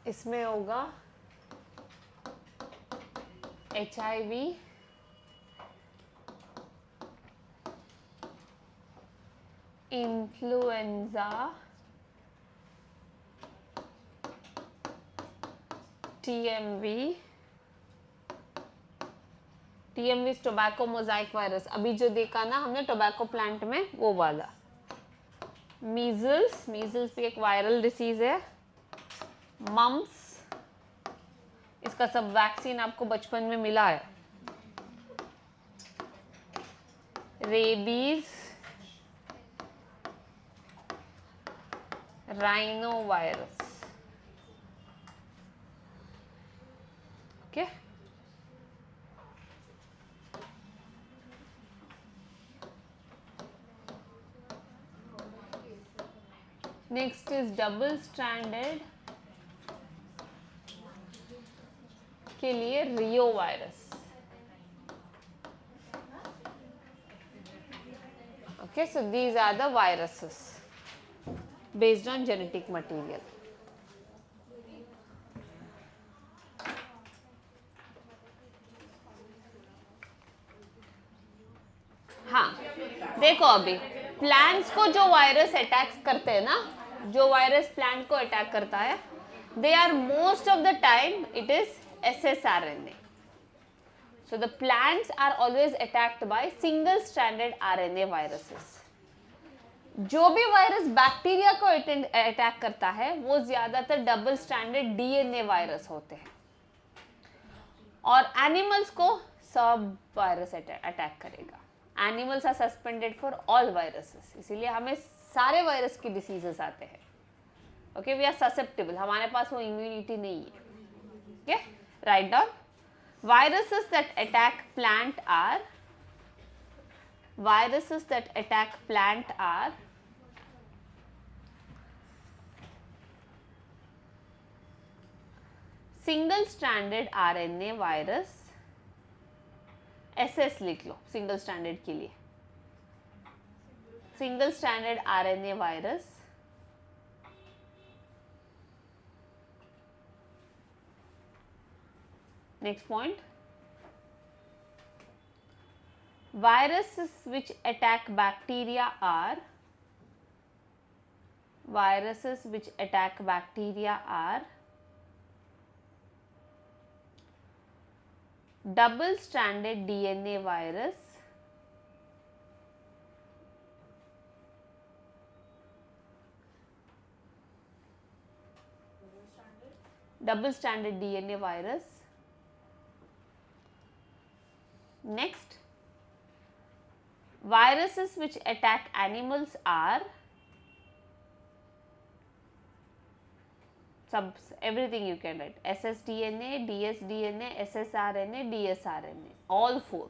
इसमें होगा HIV, influenza, TMV, tobacco Mosaic virus, अभी जो देखा ना हमने टोबैको प्लांट में वो वाला। मीजल्स भी एक वायरल डिसीज है। मम्स, इसका सब वैक्सीन आपको बचपन में मिला है। Rabies, rhino virus, okay. Next is double stranded के लिए रियो virus, okay, so these are the viruses based on genetic material. हाँ, देखो अभी प्लांट्स को जो वायरस अटैक करते हैं ना, जो वायरस प्लांट को अटैक करता है, they are most of the time it is ssRNA. So the plants are always attacked by single stranded RNA viruses. जो भी वायरस बैक्टीरिया को अटैक करता है वो ज्यादातर डबल स्ट्रैंडेड DNA वायरस होते हैं, और एनिमल्स को सब वायरस अटैक करेगा। Animals are suspended for all viruses, इसीलिए हमें सारे वायरस की डिसीजेस आते हैं। ओके, वी आर ससेप्टेबल, हमारे पास वो इम्यूनिटी नहीं है। Okay, write down. Viruses that attack plant are single stranded RNA virus, SS लिख लो सिंगल स्ट्रैंडेड के लिए, single stranded RNA virus, next point, viruses which attack bacteria are double stranded DNA virus, Next, viruses which attack animals are everything you can write, ssDNA, dsDNA, ssRNA, dsRNA, all four.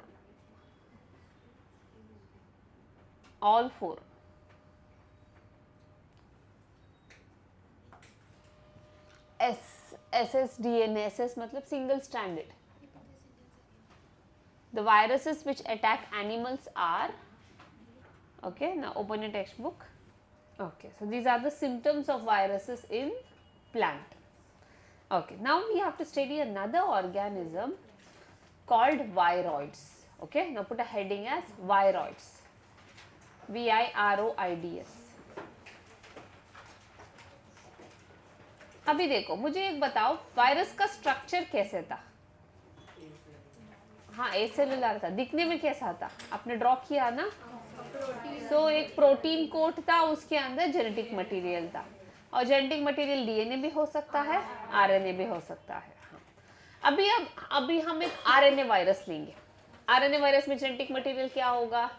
ssDNA, SS मतलब single stranded. The viruses which attack animals are, okay, now open your textbook. Okay, so these are the symptoms of viruses in plant. Okay, now we have to study another organism called viroids. Okay, now put a heading as viroids, VIROIDS. अभी देखो, मुझे एक बताओ virus का structure कैसे था? हाँ, ए cellular था। दिखने में कैसा था? आपने ड्रॉ किया ना? एक प्रोटीन कोट था, उसके अंदर जेनेटिक मटेरियल था, और जेनेटिक मटेरियल डीएनए भी हो सकता है, आरएनए भी हो सकता है। अभी हम एक आरएनए वायरस लेंगे। आरएनए वायरस में जेनेटिक मटेरियल क्या होगा?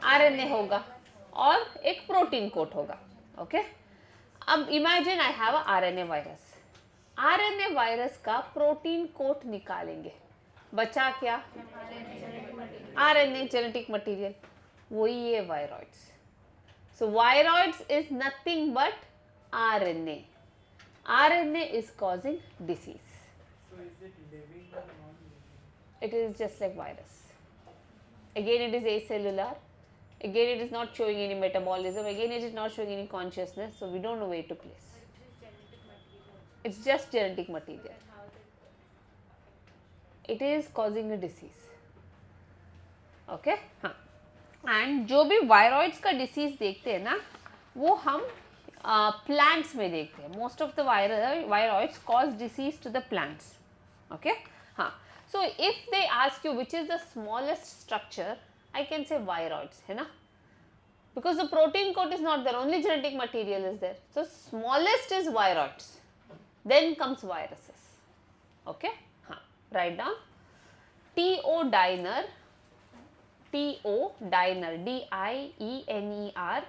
आरएनए होगा, और एक प्रोटीन कोट होगा। ओके, अब imagine I have RNA virus. RNA virus का प्रोटीन कोट निकालेंगे, बचा क्या? आरएनए, जेनेटिक मटेरियल, वही है viroids. So viroids is nothing but RNA. RNA is causing disease. So is it living or non-living? It is just like virus. Again it is acellular. Again it is not showing any metabolism. Again it is not showing any consciousness. So we don't know where to place. It's just genetic material. It is causing a disease. Okay? हाँ. And जो भी viroids का disease देखते हैं ना, वो हम plants में देखते हैं. Most of the viroids cause disease to the plants. Okay. हाँ. So if they ask you which is the smallest structure, I can say viroids, है ना, because the protein coat is not there, only genetic material is there. So smallest is viroids, then comes viruses. Okay, write down TO diner, TO diner, DIENER,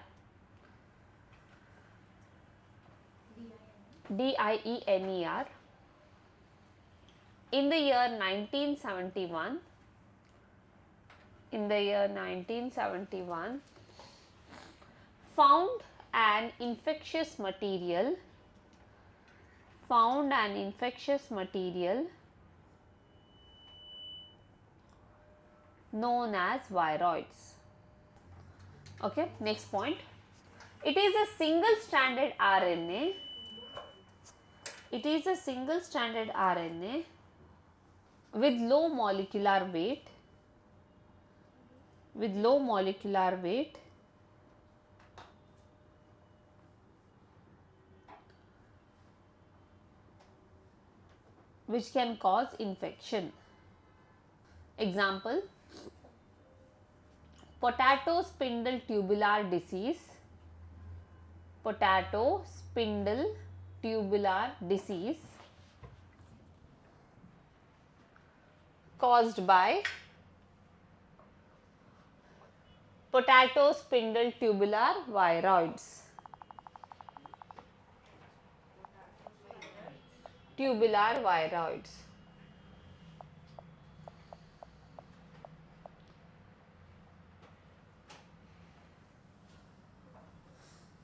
DIENER. In the year 1971, found an infectious material known as viroids. Okay, next point. It is a single stranded RNA. It is a single stranded RNA with low molecular weight, which can cause infection. Example: potato spindle tubular disease, potato spindle tubular disease caused by potato spindle tubular viroids. Tubular viroids.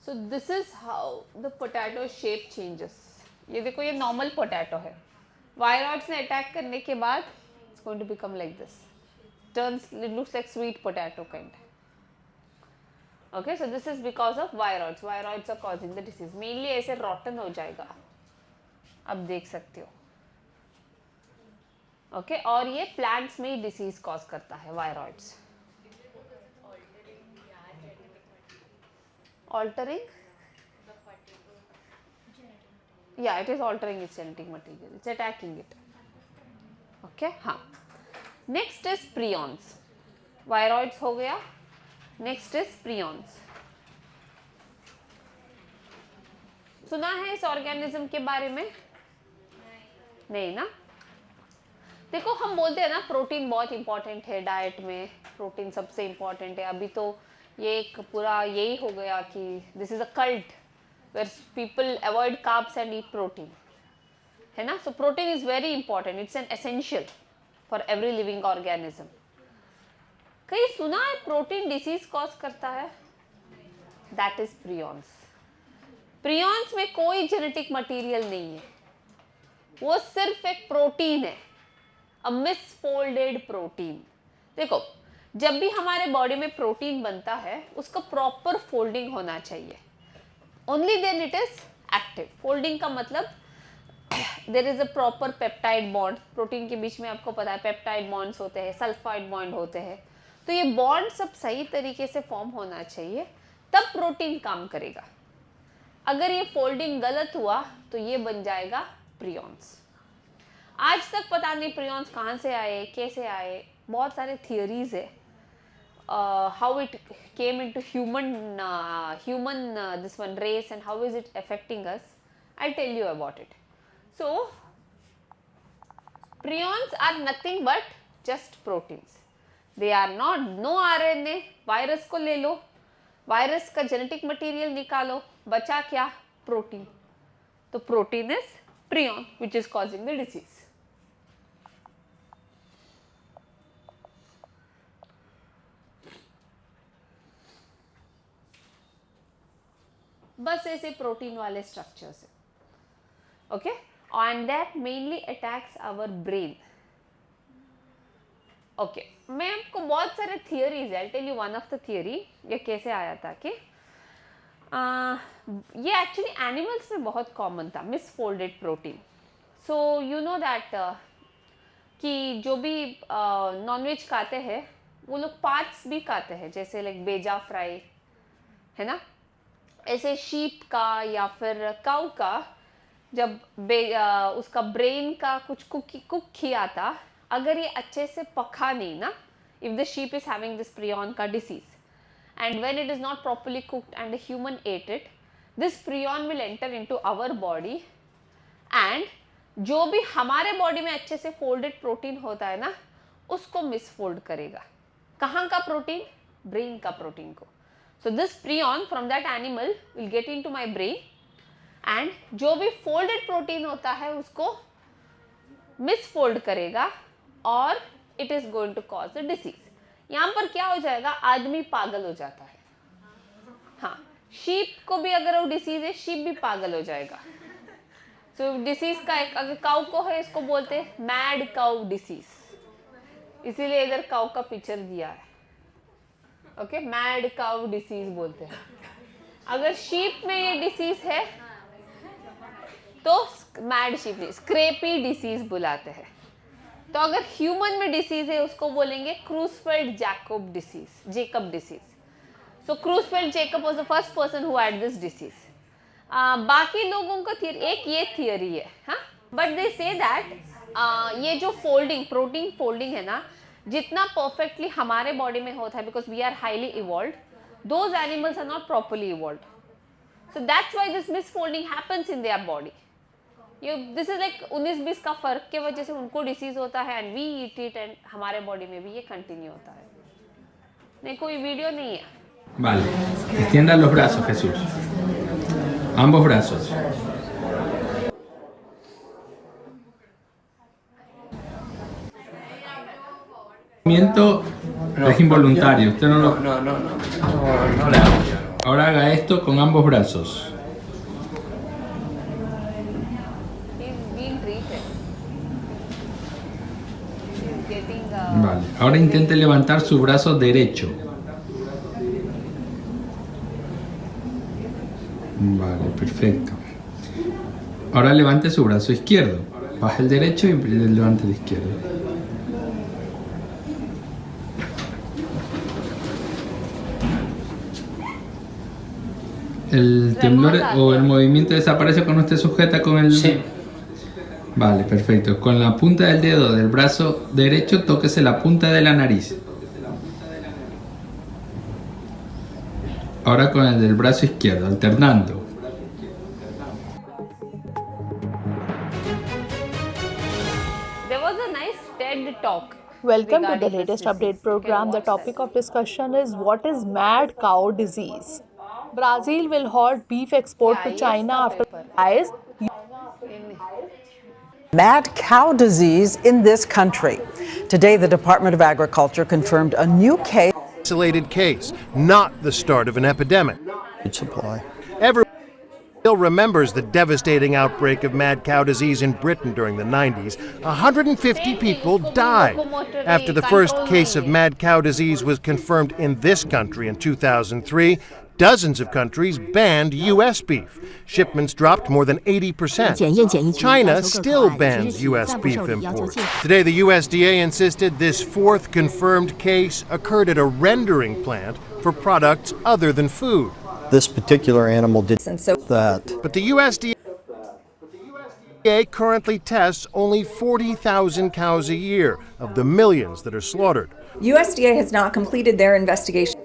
So this is how the potato shape changes. ये देखो, ये normal potato है. Viroids ने attack करने के बाद it's going to become like this. It looks like sweet potato kind. Okay, so this is because of viroids. Viroids are causing the disease. Mainly ऐसे rotten हो जाएगा. अब देख सकते हो. ओके, और ये प्लांट्स में ही डिसीज कॉज करता है, वायरॉइड्स. ऑल्टरिंग, या it is altering its genetic material, it's attacking it. Okay, हाँ. Next is prions. वायरॉइड्स हो गया. Next is prions. सुना है इस ऑर्गेनिज्म के बारे में? नहीं ना. देखो, हम बोलते हैं ना प्रोटीन बहुत इंपॉर्टेंट है डाइट में, प्रोटीन सबसे इंपॉर्टेंट है. अभी तो ये एक पूरा यही हो गया कि this is a cult where people avoid carbs and eat protein, है ना. सो protein is very important, it's an essential for every living organism. कहीं सुना है प्रोटीन डिसीज कॉज करता है? That is prions. प्रियॉन्स में कोई जेनेटिक मटीरियल नहीं है, वो सिर्फ एक प्रोटीन है, अ मिसफोल्डेड प्रोटीन. देखो, जब भी हमारे बॉडी में प्रोटीन बनता है उसका प्रॉपर फोल्डिंग होना चाहिए, only then it is active. Folding का मतलब there is a proper peptide bond. Protein के बीच में आपको पता है पेप्टाइड बॉन्ड्स होते हैं, सल्फाइड बॉन्ड होते हैं. तो ये बॉन्ड सब सही तरीके से फॉर्म होना चाहिए, तब प्रोटीन काम करेगा. अगर ये फोल्डिंग गलत हुआ तो ये बन जाएगा प्रियॉन्स. आज तक पता नहीं प्रियॉन्स कहाँ से आए, कैसे आए. बहुत सारे थियरीज है. How it came into human this one race and how is it affecting us. I tell you about it. So prions are nothing but just proteins. They are not, no RNA. Virus को ले लो, virus का genetic material निकालो, बचा क्या? Protein. तो protein is prion which is causing the disease. बस ऐसे प्रोटीन वाले स्ट्रक्चर्स है. Okay, and that mainly attacks our brain. Okay, मैं आपको बहुत सारे थियरीज है, I tell you one of the theory. ये कैसे आया था कि ये एक्चुअली एनिमल्स में बहुत कॉमन था, misfolded protein. So you know that कि जो भी नॉनवेज खाते हैं वो लोग पार्ट्स भी खाते हैं, जैसे लाइक बेजा फ्राई है ना. ऐसे शीप का या फिर काऊ का जब उसका ब्रेन का कुछ कुक किया था, अगर ये अच्छे से पका नहीं ना, if the sheep is having this prion का disease and when it is not properly cooked and a human ate it, this prion will enter into our body and जो भी हमारे बॉडी में अच्छे से फोल्डेड प्रोटीन होता है ना, उसको मिसफोल्ड करेगा. कहाँ का प्रोटीन? ब्रेन का प्रोटीन को. So this prion from that animal will get into my brain and जो भी फोल्डेड प्रोटीन होता है उसको मिसफोल्ड करेगा और it is going to cause the disease. यहाँ पर क्या हो जाएगा, आदमी पागल हो जाता है. हाँ, शीप को भी अगर वो डिसीज है, शीप भी पागल हो जाएगा. सो डिसीज का एक, अगर काऊ को है, इसको बोलते हैं मैड काऊ डिसीज, इसीलिए इधर काऊ का पिक्चर दिया है. ओके, मैड काऊ डिसीज बोलते हैं. अगर शीप में ये डिसीज है तो मैड शीप नहीं, स्क्रेपी डिसीज बुलाते हैं. तो अगर ह्यूमन में डिसीज है उसको बोलेंगे Creutzfeldt Jakob disease. So Creutzfeldt Jakob was the first person who had this disease. बाकी लोगों का एक ये थियरी है, हाँ, बट दे से दैट ये जो फोल्डिंग, प्रोटीन फोल्डिंग है ना, जितना परफेक्टली हमारे बॉडी में होता है, because we are highly evolved, those animals are not properly evolved. So that's why this misfolding happens in their body. This is like 19-20 का फर्क के वजह से उनको डिसीज होता है and we eat it and हमारे बॉडी में भी ये कंटिन्यू होता है. नहीं, कोई वीडियो नहीं है. Vale, extienda los brazos, Jesús. Ambos brazos. Movimiento es involuntario. Usted no lo. No le hago yo. Ahora haga esto con ambos brazos. He's being treated. He's getting Vale. Ahora intente levantar su brazo derecho. Vale, perfecto. Ahora levante su brazo izquierdo. Baja el derecho y levante el izquierdo. ¿El temblor o el movimiento desaparece cuando usted sujeta con el...? Sí. Vale, perfecto. Con la punta del dedo del brazo derecho, tóquese la punta de la nariz. Ahora con el del brazo izquierdo, alternando. There was a nice TED talk. Welcome to the regarding latest this update disease. program. You The can watch topic that. of discussion is what is mad cow disease. Brazil will halt beef export to Yeah, China yes, after paper. eyes. Mad cow disease in this country. Today, the Department of Agriculture confirmed a new case. Isolated case, not the start of an epidemic. Supply. Everyone still remembers the devastating outbreak of mad cow disease in Britain during the 90s. 150 people died after the first case of mad cow disease was confirmed in this country in 2003. Dozens of countries banned U.S. beef. Shipments dropped more than 80%. China still bans U.S. beef imports. Today, the USDA insisted this fourth confirmed case occurred at a rendering plant for products other than food. This particular animal did that. But the USDA currently tests only 40,000 cows a year of the millions that are slaughtered. USDA has not completed their investigation.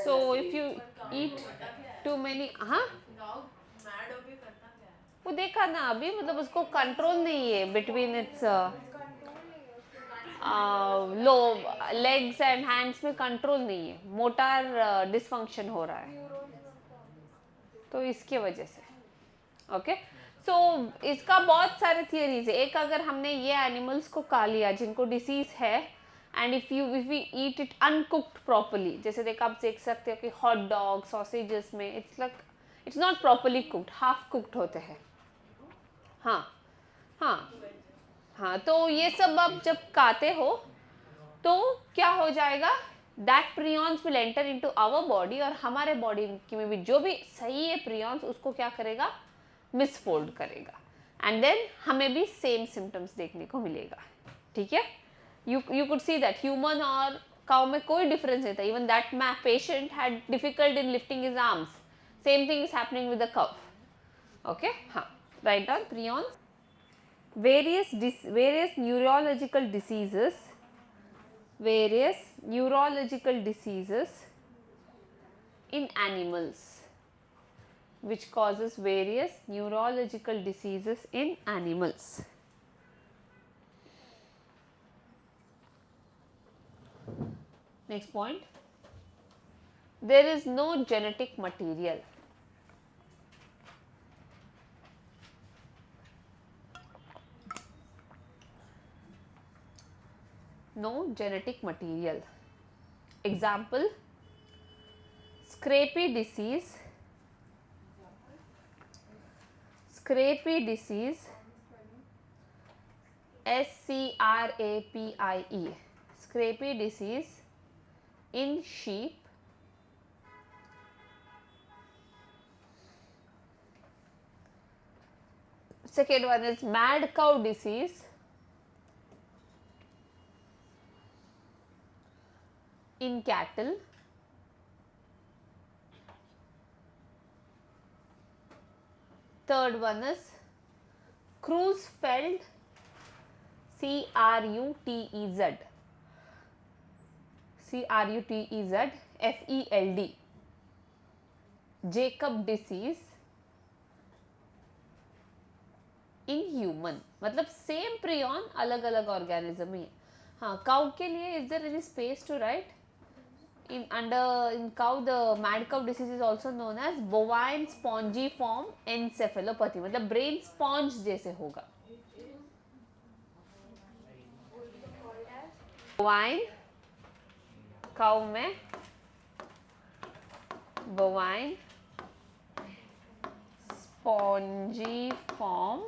So if you eat too many, हाँ, वो देखा ना अभी, मतलब उसको control नहीं है between its low legs and hands में कंट्रोल नहीं है, मोटार डिसफंक्शन हो रहा है, तो इसके वजह से. ओके, सो इसका बहुत सारे थियरीज है. एक, अगर हमने ये एनिमल्स को खा लिया जिनको डिसीज है and if we eat it uncooked properly, जैसे देखा आप देख सकते हो कि हॉट डॉग सॉसेजेस में it's not properly cooked, half cooked होते हैं. हाँ हाँ हाँ, तो ये सब आप जब खाते हो तो क्या हो जाएगा, that prions will enter into our body, और हमारे बॉडी में भी जो भी सही है प्रियॉन्स उसको क्या करेगा, मिसफोल्ड करेगा, एंड देन हमें भी सेम सिम्टम्स देखने को मिलेगा. ठीक है, you could see that human और काउ में कोई डिफरेंस नहीं था. Even that patient had difficult in lifting his arms. Same thing is happening with the cow. Okay, हाँ, right down prions. various neurological diseases in animals, which causes various neurological diseases in animals. Next point, there is no genetic material. No genetic material. Example, scrapie disease, SCRAPIE, scrapie disease in sheep. Second one is mad cow disease in cattle. Third one is Creutzfeldt, CRUTEZ, Jacob disease in human. मतलब same prion अलग अलग organism ही है. हाँ, cow के लिए is there any space to write? in cow the mad cow disease is also known as bovine spongiform encephalopathy. मतलब brain sponge जैसे होगा. bovine काउ में bovine spongiform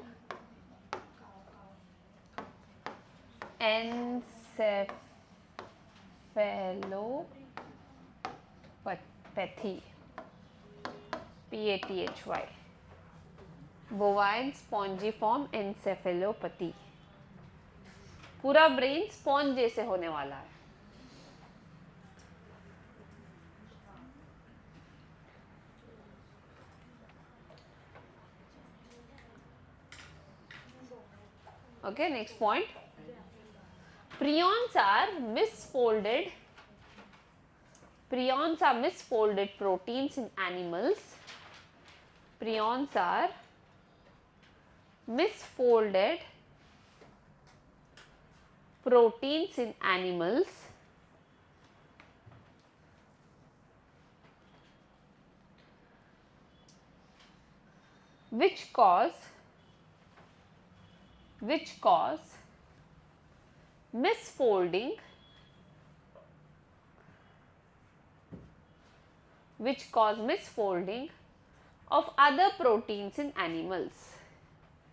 encephalopathy, PATHY, bovine spongiform encephalopathy. पूरा brain sponge जैसे होने वाला है. Okay, next point. Prions are misfolded proteins in animals. Prions are misfolded proteins in animals which cause misfolding of other proteins in animals.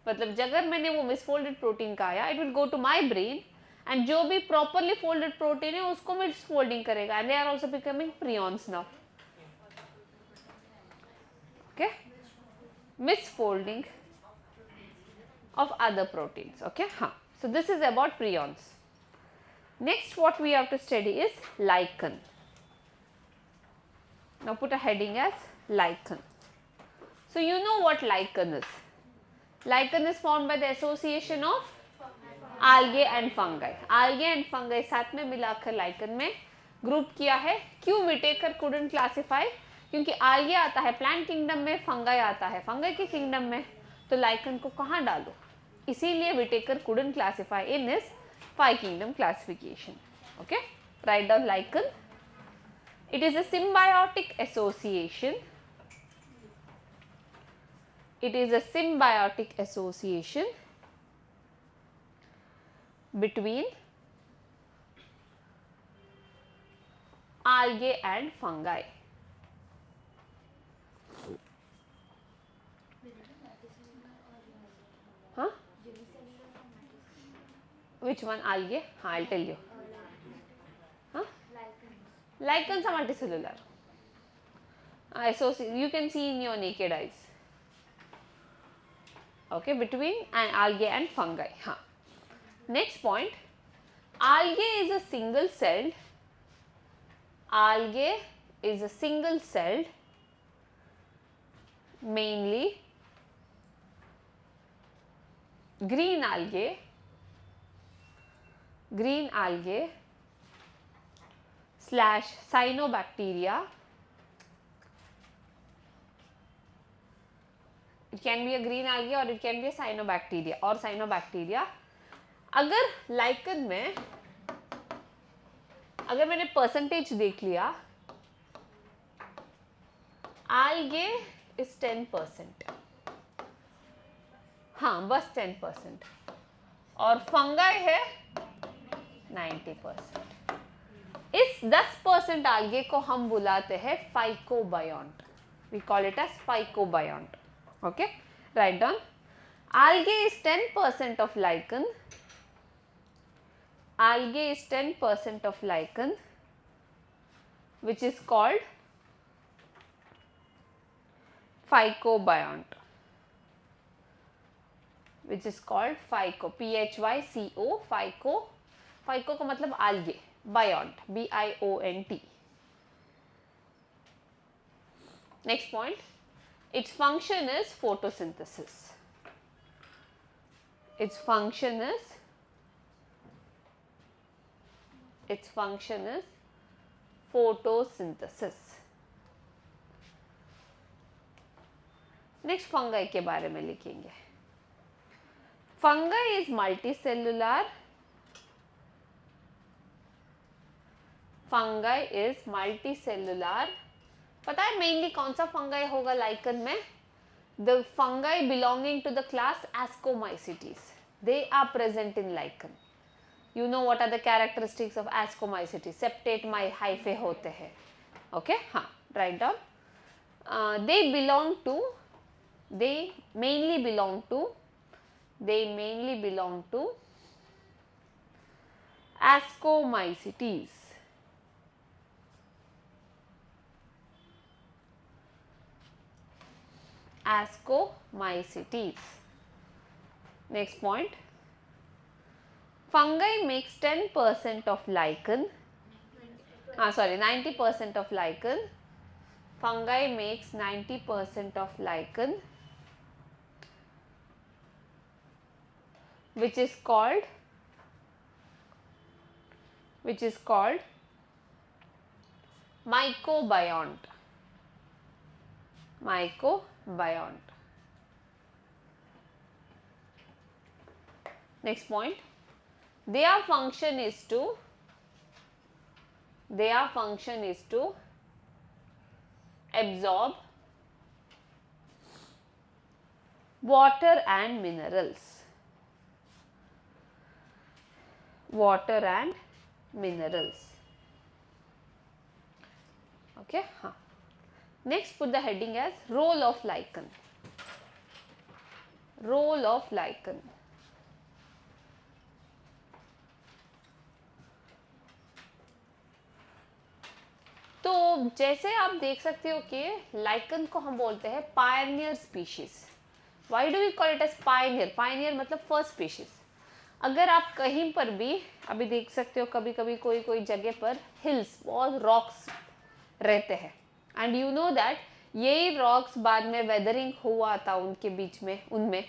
मतलब अगर मैंने वो misfolded protein का आया, it will go to my brain and जो भी properly folded protein है उसको मिसफोल्डिंग करेगा, and they are also becoming prions now. Okay, misfolding of other proteins. Okay, so this is about prions. Next, what we have to study is lichen. Now put a heading as lichen. So you know what lichen is. Lichen is formed by the association of algae and fungi. Algae and fungi साथ में मिलाकर lichen में group किया है. क्यों Whittaker couldn't classify? क्योंकि algae आता है प्लांट किंगडम में, fungi आता है fungi के किंगडम में, तो lichen को कहाँ डालो? इसीलिए Whittaker couldn't classify in his 5 kingdom classification. Okay, write down lichen. It is a symbiotic association. Between algae and fungi. Huh? Which one? Algae? I'll tell you. Huh? Lichens are multicellular. You can see in your naked eyes. Okay, between algae and fungi. Next point, algae is a single celled. Algae is a single celled, mainly green algae slash cyanobacteria. It can be a green algae or it can be a cyanobacteria or cyanobacteria. अगर lichen में अगर मैंने percentage देख लिया, algae is 10%, हाँ बस 10%, और fungi है 90%. इस 10% algae को हम बुलाते हैं phycobiont. We call it as phycobiont. Okay, write down. Algae is 10% of lichen. Algae is 10% of lichen, which is called phycobiont. Which is called phyco. Phyco. Phyco. Phyco का मतलब algae. Biont. B-I-O-N-T. Next point. Its function is photosynthesis. Its function is photosynthesis. Next fungi के बारे में लिखेंगे. Fungi is multicellular. Fungi is multicellular. पता है mainly कौन सा फंगाई होगा लाइकन में? The fungi belonging to the class Ascomycetes. They are present in lichen. You know what are the characteristics of Ascomycetes? Septate hyphae होते हैं. Okay, हाँ, write down. They mainly belong to Ascomycetes. Ascomycetes. Next point. Fungi makes 10% of lichen. 90% of lichen. Fungi makes 90% of lichen, which is called mycobiont. Mycobiont. Next point. Their function is to absorb water and minerals. Okay. Next, put the heading as role of lichen. Role of lichen. तो जैसे आप देख सकते हो कि lichen को हम बोलते हैं pioneer species. Why do we call it as pioneer? Pioneer मतलब फर्स्ट स्पीशीज. अगर आप कहीं पर भी अभी देख सकते हो, कभी कभी कोई जगह पर हिल्स और रॉक्स रहते हैं, एंड यू नो दैट यही रॉक्स बाद में वेदरिंग हुआ था उनके बीच में, उनमें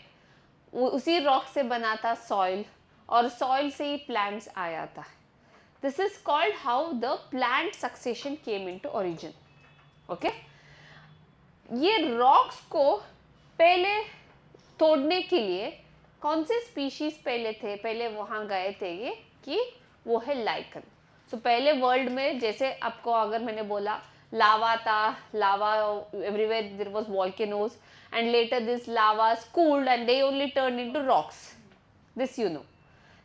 उसी रॉक से बना था सॉइल, और सॉइल से ही प्लांट्स आया था. This is called how the plant succession came into origin. Okay? ये rocks को पहले तोड़ने के लिए कौन से species पहले वहाँ गए थे ये कि वो है lichen. So पहले वर्ल्ड में जैसे आपको अगर मैंने बोला लावा था, लावा everywhere there was volcanoes, and later this lava cooled and they only turned into rocks. This you know.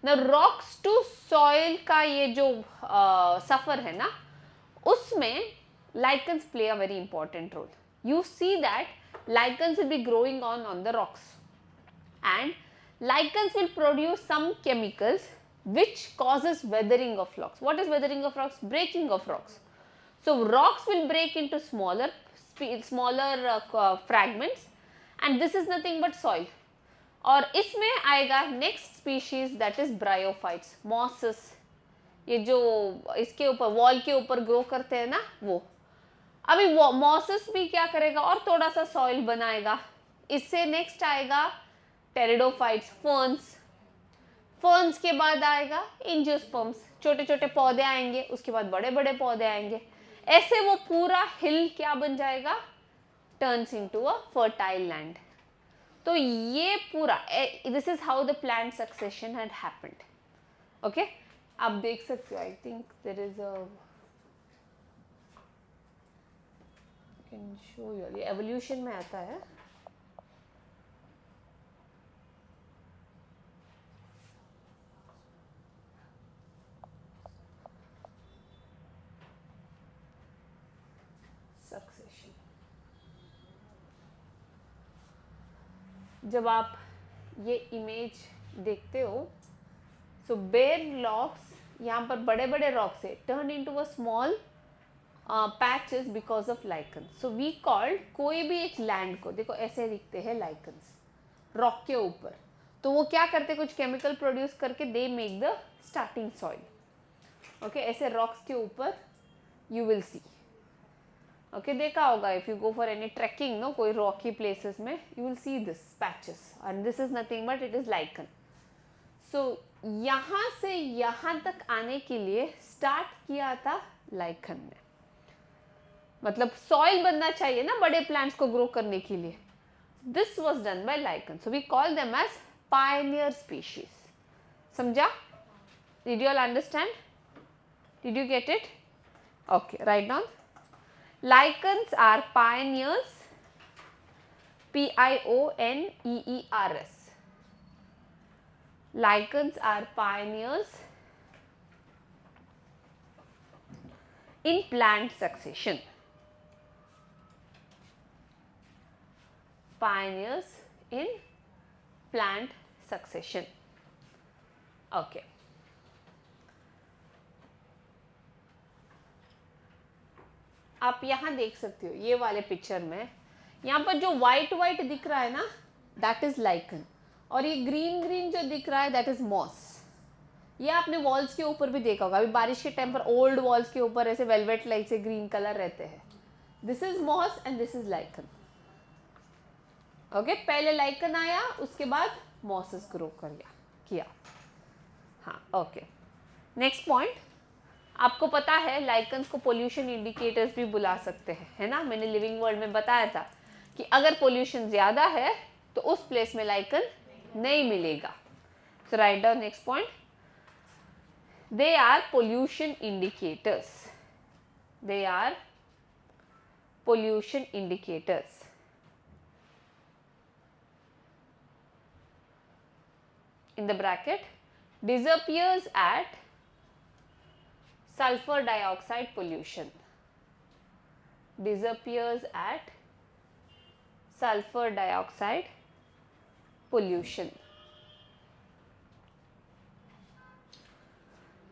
Now rocks to soil का ये जो सफ़र है ना, उसमें lichens play a very important role. You see that lichens will be growing on the rocks, and lichens will produce some chemicals which causes weathering of rocks. What is weathering of rocks? Breaking of rocks. So rocks will break into smaller fragments and this is nothing but soil. और इसमें आएगा next species that is bryophytes, mosses, ये जो इसके ऊपर wall के ऊपर grow करते हैं ना वो. अभी वो मॉसेस भी क्या करेगा और थोड़ा सा सॉइल बनाएगा. इससे नेक्स्ट आएगा टेरिडोफाइट्स, फर्न्स. फर्न्स के बाद आएगा एंजियोस्पर्म्स, छोटे छोटे पौधे आएंगे, उसके बाद बड़े बड़े पौधे आएंगे. ऐसे वो पूरा हिल क्या बन जाएगा, turns into a fertile land. तो ये पूरा this is how the plant succession had happened. Okay, आप देख सकते हो. I think there is a can show you, ये एवोल्यूशन में आता है. सक्सेशन. जब आप ये इमेज देखते हो, सो बेयर रॉक्स, यहाँ पर बड़े बड़े रॉक्स है, turn into a small patches because of lichens. So we called, कोई भी एक लैंड को देखो ऐसे दिखते हैं लाइकन्स रॉक के ऊपर, तो वो क्या करते, कुछ केमिकल प्रोड्यूस करके they make the starting soil. Okay, ऐसे रॉक्स के ऊपर यू विल सी. ओके, देखा होगा if you go for any trekking, no, कोई रॉकी प्लेसेस में you will see this patches and this is nothing but it is lichen. So यहाँ से यहाँ तक आने के लिए स्टार्ट किया था लाइकन ने. मतलब सॉइल बनना चाहिए ना बड़े प्लांट्स को ग्रो करने के लिए. This was done by lichen. So we call them as pioneer species. समझा? Did you all understand? Did you get it? Okay, right down. Lichens are pioneers, Pioneers. Lichens are pioneers in plant succession. Pioneers in plant succession. Okay. आप यहाँ देख सकते हो ये वाले picture में, यहाँ पर जो वाइट वाइट दिख रहा है ना, दैट इज लाइकन. और ये ग्रीन ग्रीन जो दिख रहा है दैट इज मॉस. ये आपने वॉल्स के ऊपर भी देखा होगा. अभी बारिश के टाइम पर ओल्ड वॉल्स के ऊपर ऐसे वेलवेट लाइक से ग्रीन कलर रहते हैं. This is moss and this is lichen. Okay, पहले लाइकन आया, उसके बाद मॉसेस ग्रो किया. हाँ, ओके. नेक्स्ट पॉइंट, आपको पता है लाइकन्स को पोल्यूशन इंडिकेटर्स भी बुला सकते हैं, है ना. मैंने लिविंग वर्ल्ड में बताया था कि अगर पोल्यूशन ज़्यादा है तो उस प्लेस में लाइकन नहीं मिलेगा. So write down next point. They are pollution indicators. They are pollution indicators. In the bracket, disappears at sulfur dioxide pollution. Disappears at sulfur dioxide pollution.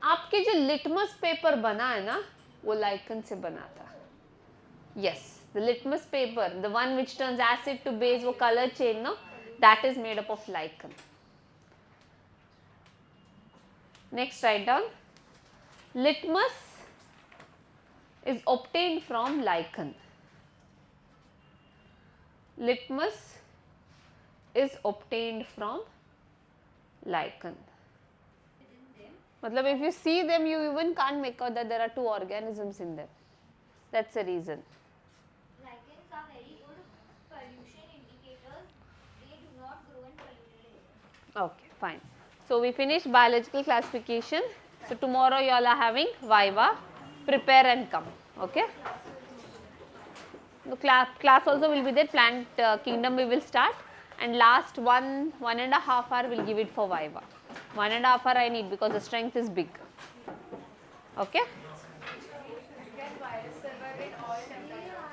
आपके जो लिटमस पेपर बना है ना, वो लाइकन से बना था. Yes, the litmus paper, the one which turns acid to base, वो color change, no, that is made up of lichen. Next, write down. Litmus is obtained from lichen. Litmus is obtained from lichen. मतलब if you see them, you even can't make out that there are two organisms in them. That's the reason. Lichens are very good pollution indicators. They do not grow in polluted areas. Okay, fine. So we finished biological classification. So tomorrow you all are having Viva. Prepare and come. Okay. The class also will be there. Plant kingdom we will start, and last 1.5 hour we'll give it for Viva. 1.5 hour I need because the strength is big. Okay.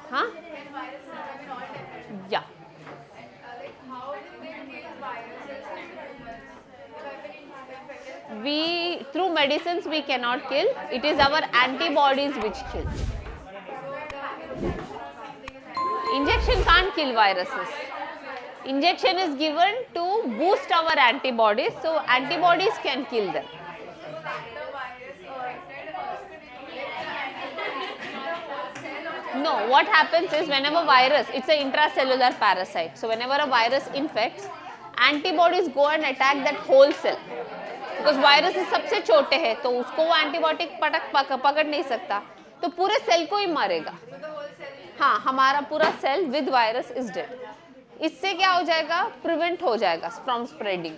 Huh? Yeah. We, through medicines we cannot kill. It is our antibodies which kill. Injection can't kill viruses. Injection is given to boost our antibodies, so antibodies can kill them. No, what happens is whenever virus, it's an intracellular parasite. So whenever a virus infects, antibodies go and attack that whole cell. Because viruses सबसे छोटे हैं, तो उसको वो antibiotic पकड़ नहीं सकता, तो पूरे सेल को ही मारेगा. हाँ, हमारा पूरा cell with virus is dead. इससे क्या हो जाएगा? प्रिवेंट हो जाएगा फ्रॉम स्प्रेडिंग.